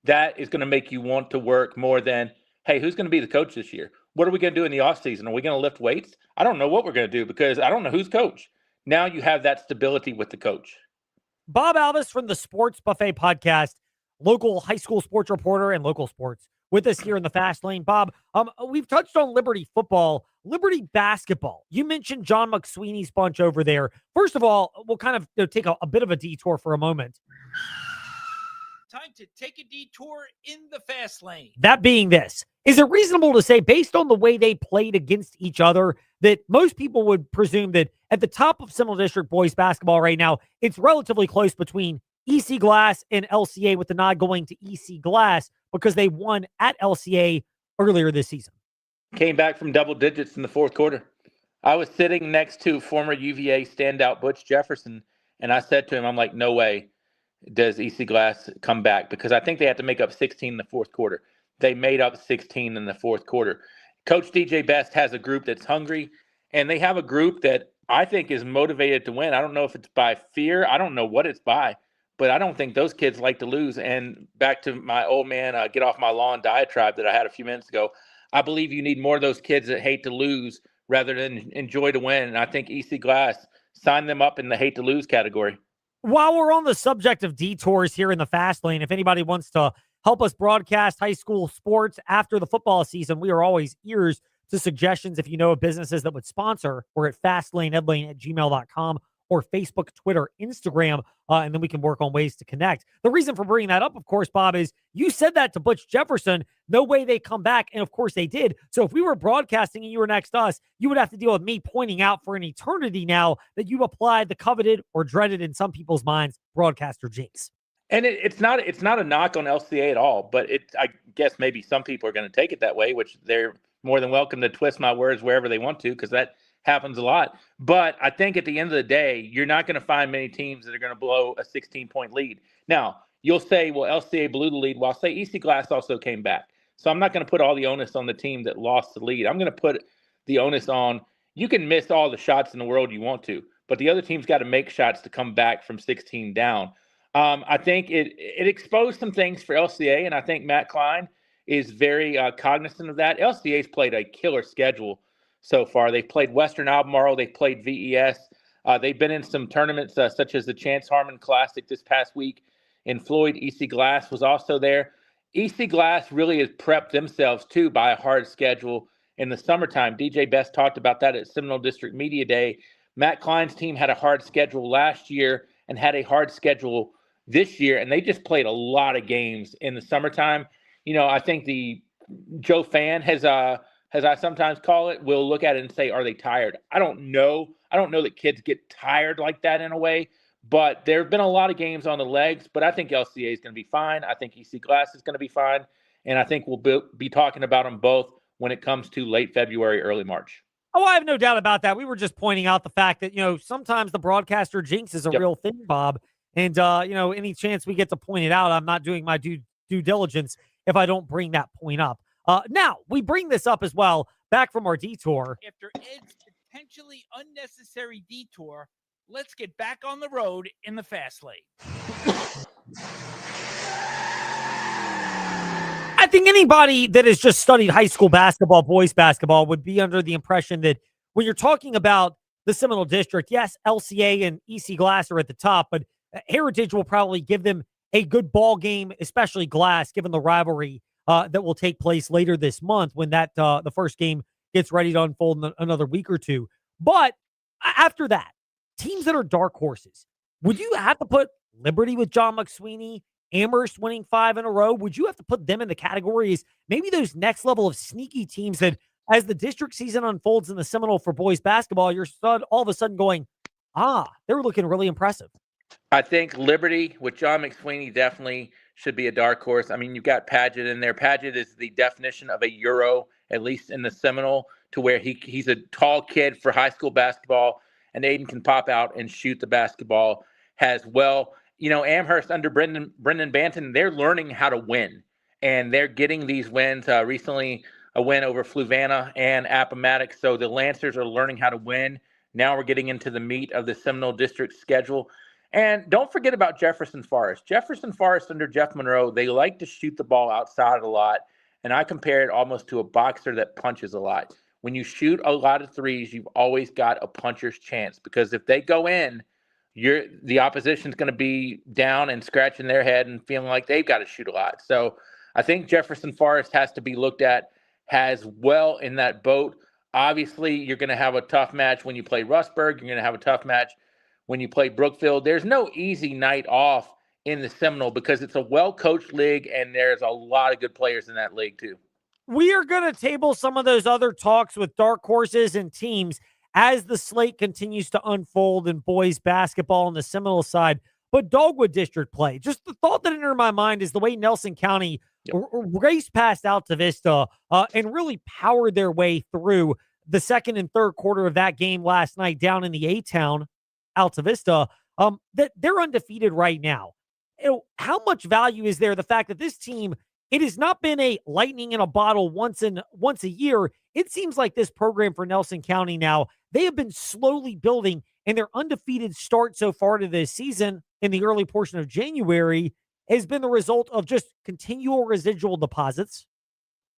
that is going to make you want to work more than, hey, who's going to be the coach this year? What are we going to do in the offseason? Are we going to lift weights? I don't know what we're going to do because I don't know who's coach. Now you have that stability with the coach. Bob Alvis from the Sports Buffet podcast, local high school sports reporter and local sports, with us here in the Fast Lane. Bob, we've touched on Liberty football, Liberty basketball. You mentioned John McSweeney's bunch over there. First of all, we'll kind of take a bit of a detour for a moment. Time to take a detour in the Fast Lane. That being this, is it reasonable to say, based on the way they played against each other, that most people would presume that at the top of Seminole District boys basketball right now, it's relatively close between EC Glass and LCA, with the nod going to EC Glass because they won at LCA earlier this season? Came back from double digits in the fourth quarter. I was sitting next to former UVA standout Butch Jefferson, and I said to him, I'm like, no way does EC Glass come back, because I think they had to make up 16 in the fourth quarter. They made up 16 in the fourth quarter. Coach DJ Best has a group that's hungry, and they have a group that I think is motivated to win. I don't know if it's by fear. I don't know what it's by, but I don't think those kids like to lose. And back to my old man, get off my lawn diatribe that I had a few minutes ago, I believe you need more of those kids that hate to lose rather than enjoy to win. And I think EC Glass signed them up in the hate to lose category. While we're on the subject of detours here in the Fast Lane, if anybody wants to help us broadcast high school sports after the football season, we are always ears to suggestions. If you know of businesses that would sponsor, we're at fastlaneedlane@gmail.com or Facebook, Twitter, Instagram, and then we can work on ways to connect. The reason for bringing that up, of course, Bob, is you said that to Butch Jefferson. No way they come back. And of course they did. So if we were broadcasting and you were next to us, you would have to deal with me pointing out for an eternity now that you applied the coveted or dreaded in some people's minds broadcaster jinx. And it's not a knock on LCA at all, but I guess maybe some people are going to take it that way, which they're more than welcome to twist my words wherever they want to, because that happens a lot. But I think at the end of the day, you're not going to find many teams that are going to blow a 16-point lead. Now, you'll say, well, LCA blew the lead. Well, I'll say EC Glass also came back. So I'm not going to put all the onus on the team that lost the lead. I'm going to put the onus on, you can miss all the shots in the world you want to, but the other team's got to make shots to come back from 16 down. I think it exposed some things for LCA, and I think Matt Klein is very cognizant of that. LCA's played a killer schedule so far. They've played Western Albemarle. They've played VES. They've been in some tournaments such as the Chance Harmon Classic this past week in Floyd. EC Glass was also there. EC Glass really has prepped themselves, too, by a hard schedule in the summertime. DJ Best talked about that at Seminole District Media Day. Matt Klein's team had a hard schedule last year and had a hard schedule this year, and they just played a lot of games in the summertime. You know, I think the Joe Fan has I sometimes call it, will look at it and say, are they tired? I don't know. I don't know that kids get tired like that in a way, but there have been a lot of games on the legs, but I think LCA is going to be fine. I think EC Glass is going to be fine, and I think we'll be talking about them both when it comes to late February, early March. Oh, I have no doubt about that. We were just pointing out the fact that, sometimes the broadcaster jinx is a real thing, Bob. And, any chance we get to point it out, I'm not doing my due diligence if I don't bring that point up. Now, we bring this up as well, back from our detour. After Ed's potentially unnecessary detour, let's get back on the road in the fast lane. I think anybody that has just studied high school basketball, boys basketball, would be under the impression that when you're talking about the Seminole District, yes, LCA and EC Glass are at the top, but Heritage will probably give them a good ball game, especially Glass, given the rivalry that will take place later this month when that the first game gets ready to unfold in another week or two. But after that, teams that are dark horses, would you have to put Liberty with John McSweeney, Amherst winning 5 in a row? Would you have to put them in the categories, maybe those next level of sneaky teams that as the district season unfolds in the Seminole for boys basketball, you're all of a sudden going, they're looking really impressive. I think Liberty with John McSweeney definitely should be a dark horse. I mean, you've got Padgett in there. Padgett is the definition of a Euro, at least in the Seminole, to where he's a tall kid for high school basketball, and Aiden can pop out and shoot the basketball as well. Amherst under Brendan Banton, they're learning how to win, and they're getting these wins. Recently, a win over Fluvanna and Appomattox. So the Lancers are learning how to win. Now we're getting into the meat of the Seminole District schedule. And don't forget about Jefferson Forest. Jefferson Forest under Jeff Monroe, they like to shoot the ball outside a lot. And I compare it almost to a boxer that punches a lot. When you shoot a lot of threes, you've always got a puncher's chance, because if they go in, the opposition's going to be down and scratching their head and feeling like they've got to shoot a lot. So I think Jefferson Forest has to be looked at as well in that boat. Obviously, you're going to have a tough match when you play Rustburg. You're going to have a tough match when you play Brookfield. There's no easy night off in the Seminole because it's a well-coached league, and there's a lot of good players in that league too. We are going to table some of those other talks with dark horses and teams as the slate continues to unfold in boys basketball on the Seminole side. But Dogwood District play, just the thought that entered my mind is the way Nelson County raced past Alta Vista and really powered their way through the second and third quarter of that game last night down in the A-Town, Alta Vista, that they're undefeated right now. How much value is there the fact that this team, it has not been a lightning in a bottle once a year. It seems like this program for Nelson County now, they have been slowly building, and their undefeated start so far to this season in the early portion of January has been the result of just continual residual deposits.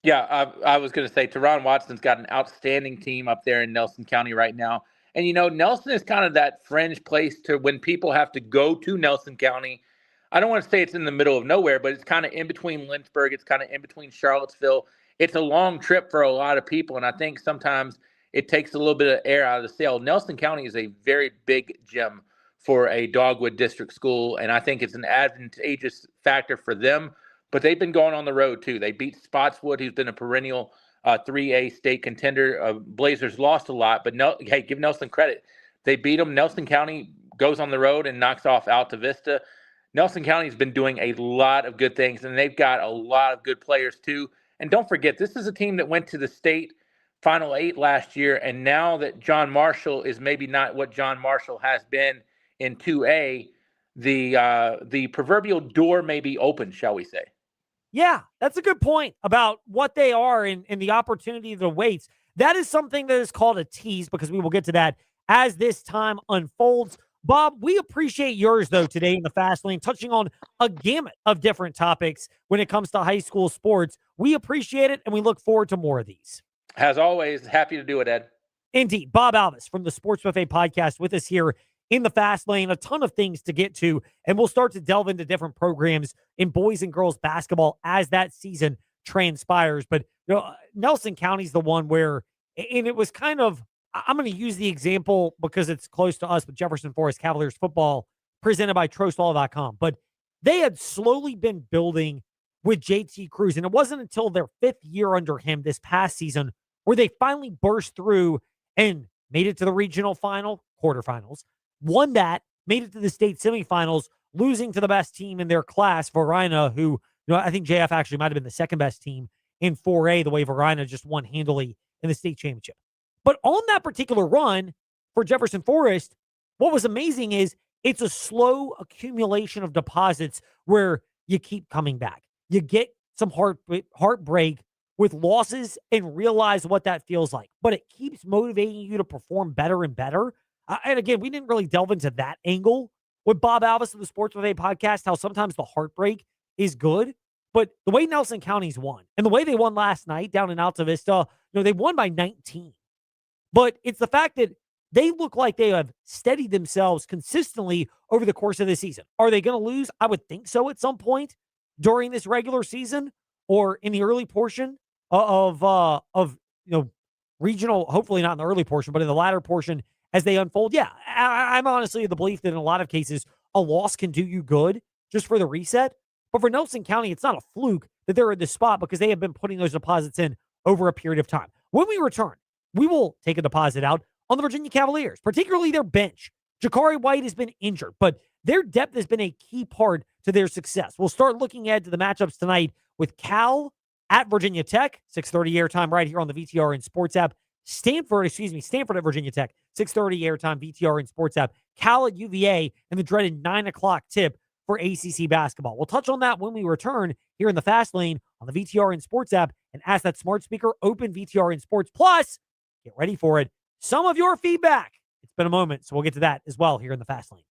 Yeah, I was going to say, Teron Watson's got an outstanding team up there in Nelson County right now. And, Nelson is kind of that fringe place to when people have to go to Nelson County. I don't want to say it's in the middle of nowhere, but it's kind of in between Lynchburg. It's kind of in between Charlottesville. It's a long trip for a lot of people, and I think sometimes it takes a little bit of air out of the sail. Nelson County is a very big gem for a Dogwood District school, and I think it's an advantageous factor for them. but they've been going on the road too. They beat Spotswood, who's been a perennial 3A state contender. Blazers lost a lot, but no, hey, give Nelson credit. They beat them. Nelson County goes on the road and knocks off Alta Vista. Nelson County's been doing a lot of good things, and they've got a lot of good players too. And don't forget, this is a team that went to the state Final 8 last year, and now that John Marshall is maybe not what John Marshall has been in 2A, the proverbial door may be open, shall we say. Yeah, that's a good point about what they are and the opportunity that awaits. That is something that is called a tease, because we will get to that as this time unfolds. Bob, we appreciate yours, though, today in the Fast Lane, touching on a gamut of different topics when it comes to high school sports. We appreciate it, and we look forward to more of these. As always, happy to do it, Ed. Indeed. Bob Alvis from the Sports Buffet podcast with us here in the Fast Lane. A ton of things to get to, and we'll start to delve into different programs in boys and girls basketball as that season transpires. But Nelson County's the one where, and it was kind of, I'm going to use the example because it's close to us, but Jefferson Forest Cavaliers football presented by TrostLaw.com. But they had slowly been building with JT Cruz, and it wasn't until their 5th year under him this past season where they finally burst through and made it to the regional final, quarterfinals, won that, made it to the state semifinals, losing to the best team in their class, Varina, who, I think JF actually might have been the second best team in 4A, the way Varina just won handily in the state championship. But on that particular run for Jefferson Forest, what was amazing is it's a slow accumulation of deposits where you keep coming back. You get some heartbreak with losses and realize what that feels like. But it keeps motivating you to perform better and better. And again, we didn't really delve into that angle with Bob Alvis of the Sports Buffet podcast, how sometimes the heartbreak is good. But the way Nelson County's won, and the way they won last night down in Alta Vista, they won by 19. But it's the fact that they look like they have steadied themselves consistently over the course of the season. Are they going to lose? I would think so at some point during this regular season or in the early portion of regional, hopefully not in the early portion, but in the latter portion as they unfold. Yeah, I'm honestly of the belief that in a lot of cases, a loss can do you good just for the reset. But for Nelson County, it's not a fluke that they're in this spot because they have been putting those deposits in over a period of time. When we return, we will take a deposit out on the Virginia Cavaliers, particularly their bench. Jakari White has been injured, but their depth has been a key part to their success. We'll start looking ahead to the matchups tonight with Cal at Virginia Tech, 6:30 airtime right here on the VTR and Sports app. Stanford at Virginia Tech, 6:30 airtime, VTR and Sports app. Cal at UVA, and the dreaded 9 o'clock tip for ACC basketball. We'll touch on that when we return here in the Fast Lane on the VTR and Sports app, and ask that smart speaker open VTR and Sports. Plus, get ready for it, some of your feedback. It's been a moment, so we'll get to that as well here in the Fast Lane.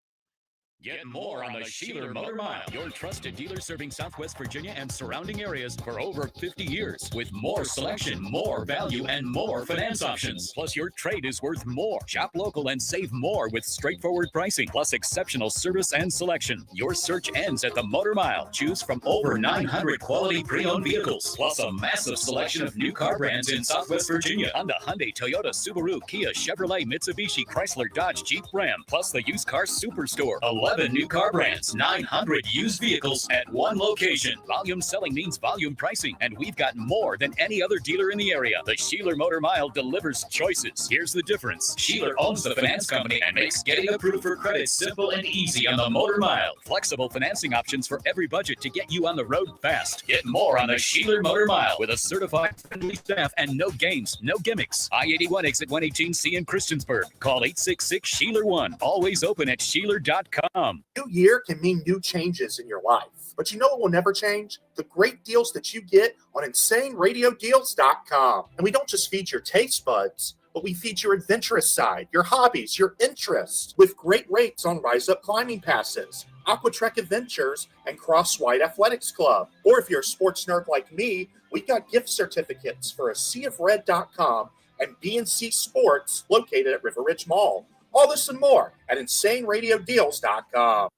Get more on the Sheeler Motor Mile, your trusted dealer serving Southwest Virginia and surrounding areas for over 50 years. With more selection, more value, and more finance options. Plus, your trade is worth more. Shop local and save more with straightforward pricing, plus exceptional service and selection. Your search ends at the Motor Mile. Choose from over 900 quality pre-owned vehicles, plus a massive selection of new car brands in Southwest Virginia. Honda, Hyundai, Toyota, Subaru, Kia, Chevrolet, Mitsubishi, Chrysler, Dodge, Jeep, Ram, plus the used car superstore. 11 new car brands, 900 used vehicles at one location. Volume selling means volume pricing, and we've got more than any other dealer in the area. The Sheeler Motor Mile delivers choices. Here's the difference. Sheeler owns the finance company and makes getting approved for credit simple and easy on the Motor Mile. Flexible financing options for every budget to get you on the road fast. Get more on the Sheeler Motor Mile with a certified friendly staff and no games, no gimmicks. I-81 exit 118C in Christiansburg. Call 866-SHEELER1. Always open at Sheeler.com. New year can mean new changes in your life. But you know what will never change? The great deals that you get on InsaneRadioDeals.com. And we don't just feed your taste buds, but we feed your adventurous side, your hobbies, your interests, with great rates on Rise Up Climbing Passes, Aquatrek Adventures, and Cross White Athletics Club. Or if you're a sports nerd like me, we got gift certificates for a SeaOfRed.com and BNC Sports located at River Ridge Mall. All this and more at InsaneRadioDeals.com.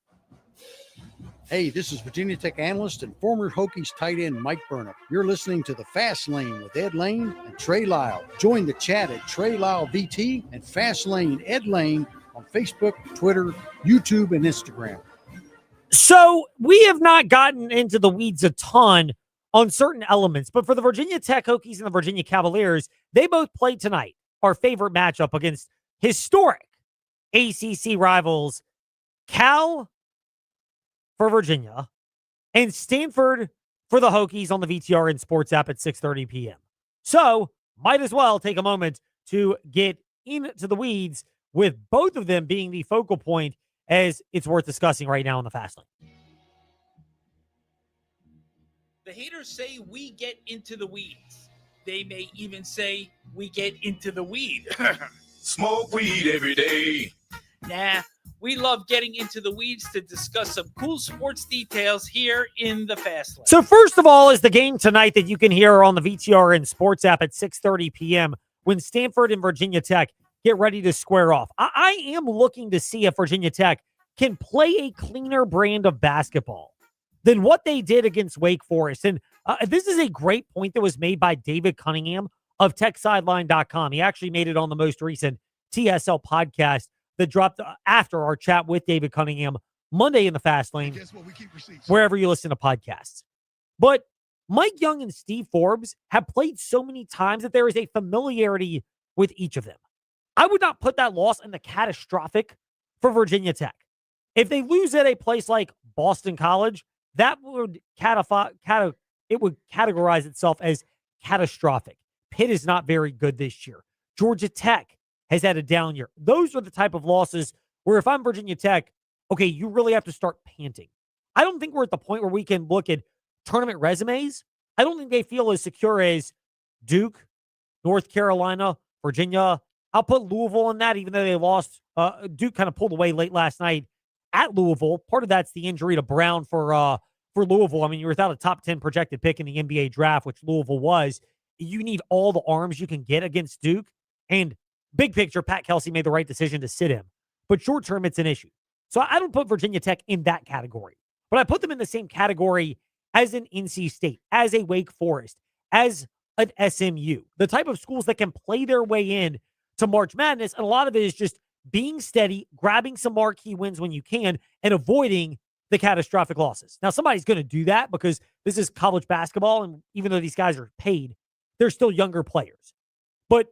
Hey, this is Virginia Tech analyst and former Hokies tight end Mike Burnham. You're listening to The Fast Lane with Ed Lane and Trey Lyle. Join the chat at Trey Lyle VT and Fast Lane Ed Lane on Facebook, Twitter, YouTube, and Instagram. So we have not gotten into the weeds a ton on certain elements, but for the Virginia Tech Hokies and the Virginia Cavaliers, they both played tonight. Our favorite matchup against historic ACC rivals, Cal for Virginia and Stanford for the Hokies on the VTR and Sports app at 6:30 p.m. So might as well take a moment to get into the weeds with both of them being the focal point, as it's worth discussing right now in the Fast Lane. The haters say we get into the weeds. They may even say we get into the weed. Smoke weed every day. Nah, we love getting into the weeds to discuss some cool sports details here in the Fast Lane. So first of all is the game tonight that you can hear on the VTR and Sports app at 6:30 p.m. when Stanford and Virginia Tech get ready to square off. I am looking to see if Virginia Tech can play a cleaner brand of basketball than what they did against Wake Forest. And this is a great point that was made by David Cunningham of TechSideline.com. He actually made it on the most recent TSL podcast that dropped after our chat with David Cunningham Monday in the Fast Lane, wherever you listen to podcasts. But Mike Young and Steve Forbes have played so many times that there is a familiarity with each of them. I would not put that loss in the catastrophic for Virginia Tech. If they lose at a place like Boston College, that would it would categorize itself as catastrophic. Pitt is not very good this year. Georgia Tech has had a down year. Those are the type of losses where if I'm Virginia Tech, okay, you really have to start panting. I don't think we're at the point where we can look at tournament resumes. I don't think they feel as secure as Duke, North Carolina, Virginia. I'll put Louisville in that, even though they lost. Duke kind of pulled away late last night at Louisville. Part of that's the injury to Brown for Louisville. I mean, you're without a top 10 projected pick in the NBA draft, which Louisville was. You need all the arms you can get against Duke. And big picture, Pat Kelsey made the right decision to sit him. But short term, it's an issue. So I don't put Virginia Tech in that category. But I put them in the same category as an NC State, as a Wake Forest, as an SMU. The type of schools that can play their way in to March Madness. And a lot of it is just being steady, grabbing some marquee wins when you can, and avoiding the catastrophic losses. Now, somebody's going to do that because this is college basketball, and even though these guys are paid, they're still younger players. But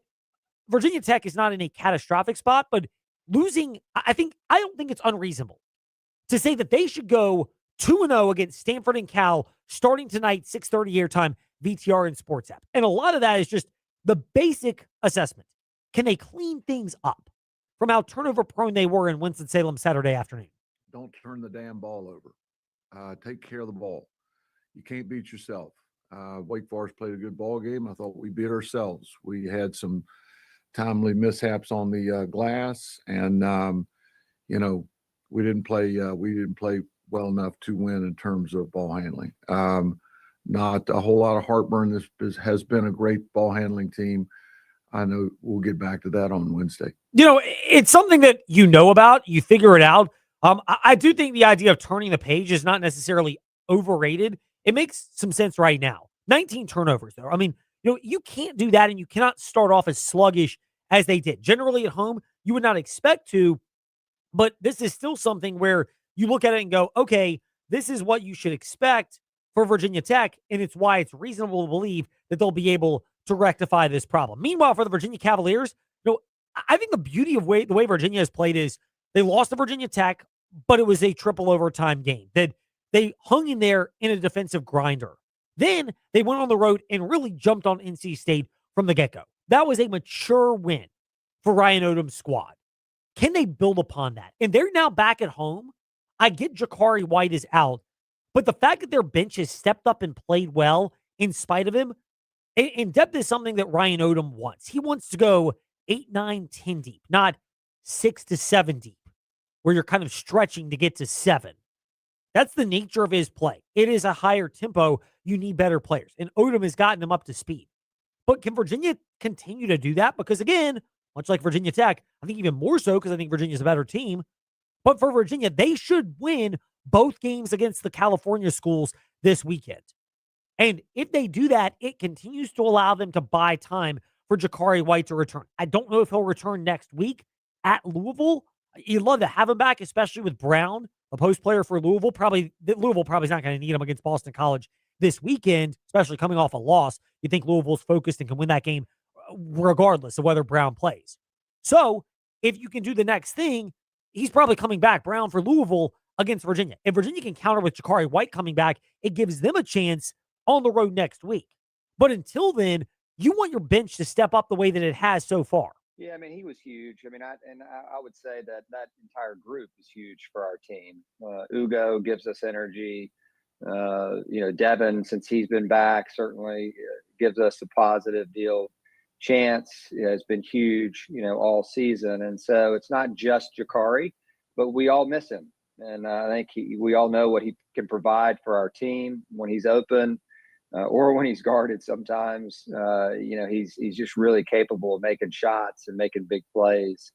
Virginia Tech is not in a catastrophic spot, but losing, I don't think it's unreasonable to say that they should go 2-0 against Stanford and Cal starting tonight, 6:30 airtime, VTR and Sports app. And a lot of that is just the basic assessment. Can they clean things up from how turnover prone they were in Winston-Salem Saturday afternoon? Don't turn the damn ball over. Take care of the ball. You can't beat yourself. Wake Forest played a good ball game. I thought we beat ourselves. We had some timely mishaps on the glass, and we didn't play well enough to win in terms of ball handling. Not a whole lot of heartburn. This has been a great ball handling team. I know we'll get back to that on Wednesday. It's something that you know about. You figure it out. I do think the idea of turning the page is not necessarily overrated. It makes some sense right now. 19 turnovers, though. I mean, you can't do that, and you cannot start off as sluggish as they did. Generally at home, you would not expect to, but this is still something where you look at it and go, okay, this is what you should expect for Virginia Tech, and it's why it's reasonable to believe that they'll be able to rectify this problem. Meanwhile, for the Virginia Cavaliers, I think the beauty of the way Virginia has played is they lost to Virginia Tech, but it was a triple overtime game. That they hung in there in a defensive grinder. Then they went on the road and really jumped on NC State from the get-go. That was a mature win for Ryan Odom's squad. Can they build upon that? And they're now back at home. I get Jakari White is out, but the fact that their bench has stepped up and played well in spite of him, and depth is something that Ryan Odom wants. He wants to go 8, 9, 10 deep, not 6 to 7 deep, where you're kind of stretching to get to 7. That's the nature of his play. It is a higher tempo. You need better players. And Odom has gotten him up to speed. But can Virginia continue to do that? Because again, much like Virginia Tech, I think even more so because I think Virginia's a better team. But for Virginia, they should win both games against the California schools this weekend. And if they do that, it continues to allow them to buy time for Jakari White to return. I don't know if he'll return next week at Louisville. You'd love to have him back, especially with Brown The post player for Louisville probably is not going to need him against Boston College this weekend, especially coming off a loss. You think Louisville's focused and can win that game regardless of whether Brown plays. So if you can do the next thing, he's probably coming back, Brown, for Louisville against Virginia. If Virginia can counter with Jakari White coming back, it gives them a chance on the road next week. But until then, you want your bench to step up the way that it has so far. Yeah, I mean, he was huge. I mean, I would say that entire group is huge for our team. Ugo gives us energy. Devin, since he's been back, certainly gives us a positive deal. Chance has been huge, all season. And so it's not just Jakari, but we all miss him. And I think we all know what he can provide for our team when he's open. Or when he's guarded sometimes, he's just really capable of making shots and making big plays.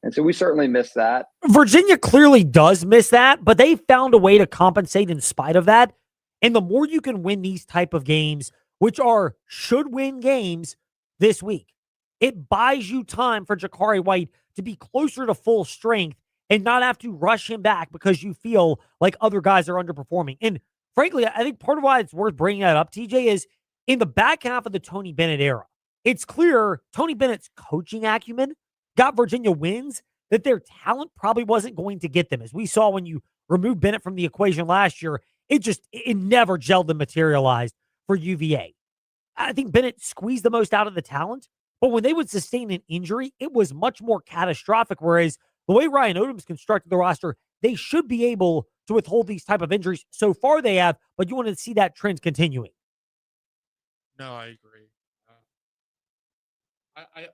And so we certainly miss that. Virginia clearly does miss that, but they found a way to compensate in spite of that. And the more you can win these type of games, which are should-win games this week, it buys you time for Jakari White to be closer to full strength and not have to rush him back because you feel like other guys are underperforming. And frankly, I think part of why it's worth bringing that up, TJ, is in the back half of the Tony Bennett era, it's clear Tony Bennett's coaching acumen got Virginia wins that their talent probably wasn't going to get them. As we saw when you removed Bennett from the equation last year, it never gelled and materialized for UVA. I think Bennett squeezed the most out of the talent, but when they would sustain an injury, it was much more catastrophic, whereas the way Ryan Odom's constructed the roster, they should be able to withhold these type of injuries. So far they have, but you want to see that trend continuing. No, I agree. I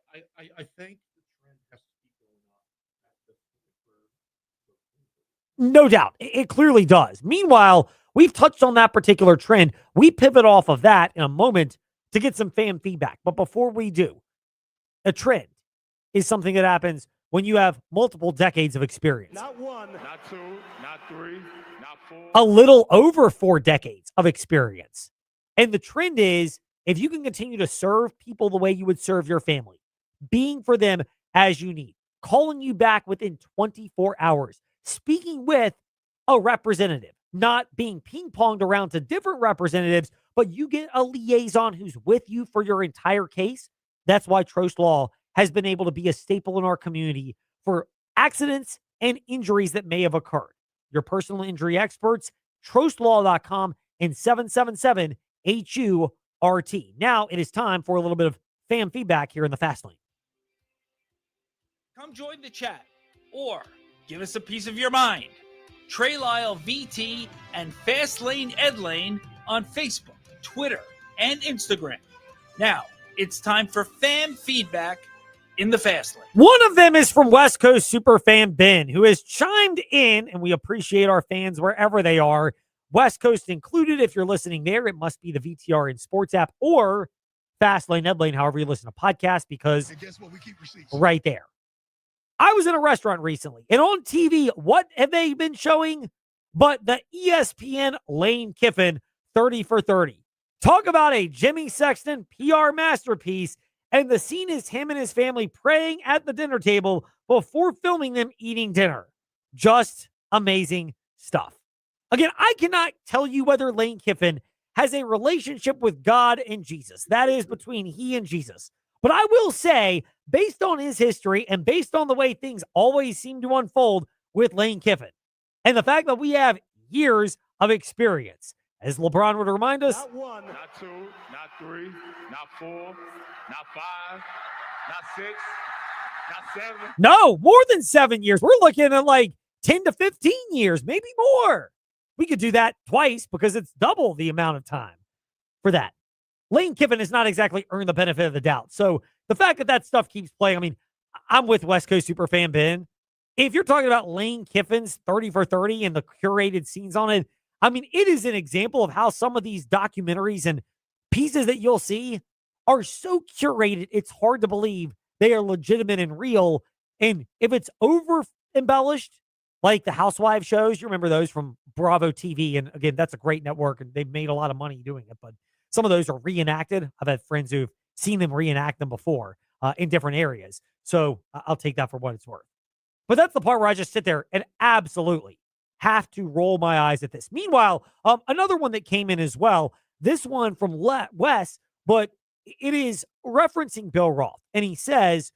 think the trend has to keep going up. No doubt. It clearly does. Meanwhile, we've touched on that particular trend. We pivot off of that in a moment to get some fan feedback. But before we do, a trend is something that happens when you have multiple decades of experience. Not one, not two, not three, not four. A little over 4 decades of experience. And the trend is, if you can continue to serve people the way you would serve your family, being for them as you need, calling you back within 24 hours, speaking with a representative, not being ping-ponged around to different representatives, but you get a liaison who's with you for your entire case. That's why Trost Law has been able to be a staple in our community for accidents and injuries that may have occurred. Your personal injury experts, trostlaw.com and 777-HURT. Now it is time for a little bit of fan feedback here in the Fast Lane. Come join the chat or give us a piece of your mind. Trey Lyle VT and Fastlane Ed Lane on Facebook, Twitter, and Instagram. Now it's time for fan feedback in the Fast Lane. One of them is from West Coast superfan Ben, who has chimed in, and we appreciate our fans wherever they are, West Coast included. If you're listening there, it must be the VTR in Sports app or Fastlane Ed Lane, however you listen to podcasts, because guess what? We keep receipts. right there. I was in a restaurant recently, and on TV, what have they been showing but the ESPN Lane Kiffin 30 for 30. Talk about a Jimmy Sexton PR masterpiece, and the scene is him and his family praying at the dinner table before filming them eating dinner. Just amazing stuff. Again, I cannot tell you whether Lane Kiffin has a relationship with God and Jesus. That is between he and Jesus. But I will say, based on his history and based on the way things always seem to unfold with Lane Kiffin, and the fact that we have years of experience, as LeBron would remind us, Not one, not two, not three, not four, not five, not six, not seven. no, more than 7 years. We're looking at like 10 to 15 years, maybe more. We could do that twice because it's double the amount of time for that. Lane Kiffin has not exactly earned the benefit of the doubt. So the fact that that stuff keeps playing, I mean, I'm with West Coast superfan Ben. If you're talking about Lane Kiffin's 30 for 30 and the curated scenes on it, I mean, it is an example of how some of these documentaries and pieces that you'll see are so curated, it's hard to believe they are legitimate and real. And if it's over embellished, like the Housewives shows, you remember those from Bravo TV. And again, that's a great network and they've made a lot of money doing it. But some of those are reenacted. I've had friends who've seen them reenact them before in different areas. So I'll take that for what it's worth. But that's the part where I just sit there and absolutely have to roll my eyes at this. Meanwhile, another one that came in as well, this one from Wes, but it is referencing Bill Roth. And he says,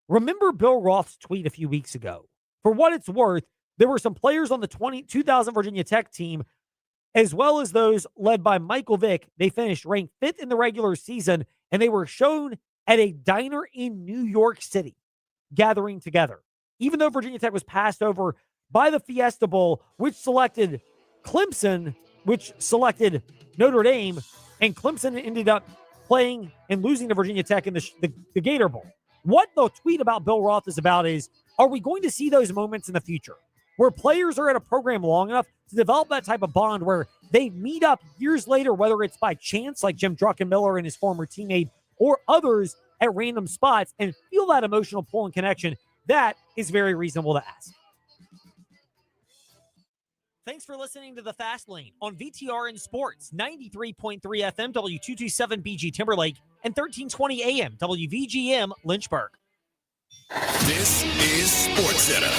remember Bill Roth's tweet a few weeks ago? For what it's worth, there were some players on the 2000 Virginia Tech team, as well as those led by Michael Vick. They finished ranked 5th in the regular season, and they were shown at a diner in New York City, gathering together. Even though Virginia Tech was passed over by the Fiesta Bowl, which selected Clemson, which selected Notre Dame, and Clemson ended up playing and losing to Virginia Tech in the Gator Bowl. What the tweet about Bill Roth is about is, are we going to see those moments in the future where players are at a program long enough to develop that type of bond where they meet up years later, whether it's by chance, like Jim Druckenmiller and his former teammate, or others at random spots, and feel that emotional pull and connection? That is very reasonable to ask. Thanks for listening to The Fast Lane on VTRN Sports, 93.3 FM, W227 BG Timberlake, and 1320 AM, WVGM Lynchburg. This is SportsCenter.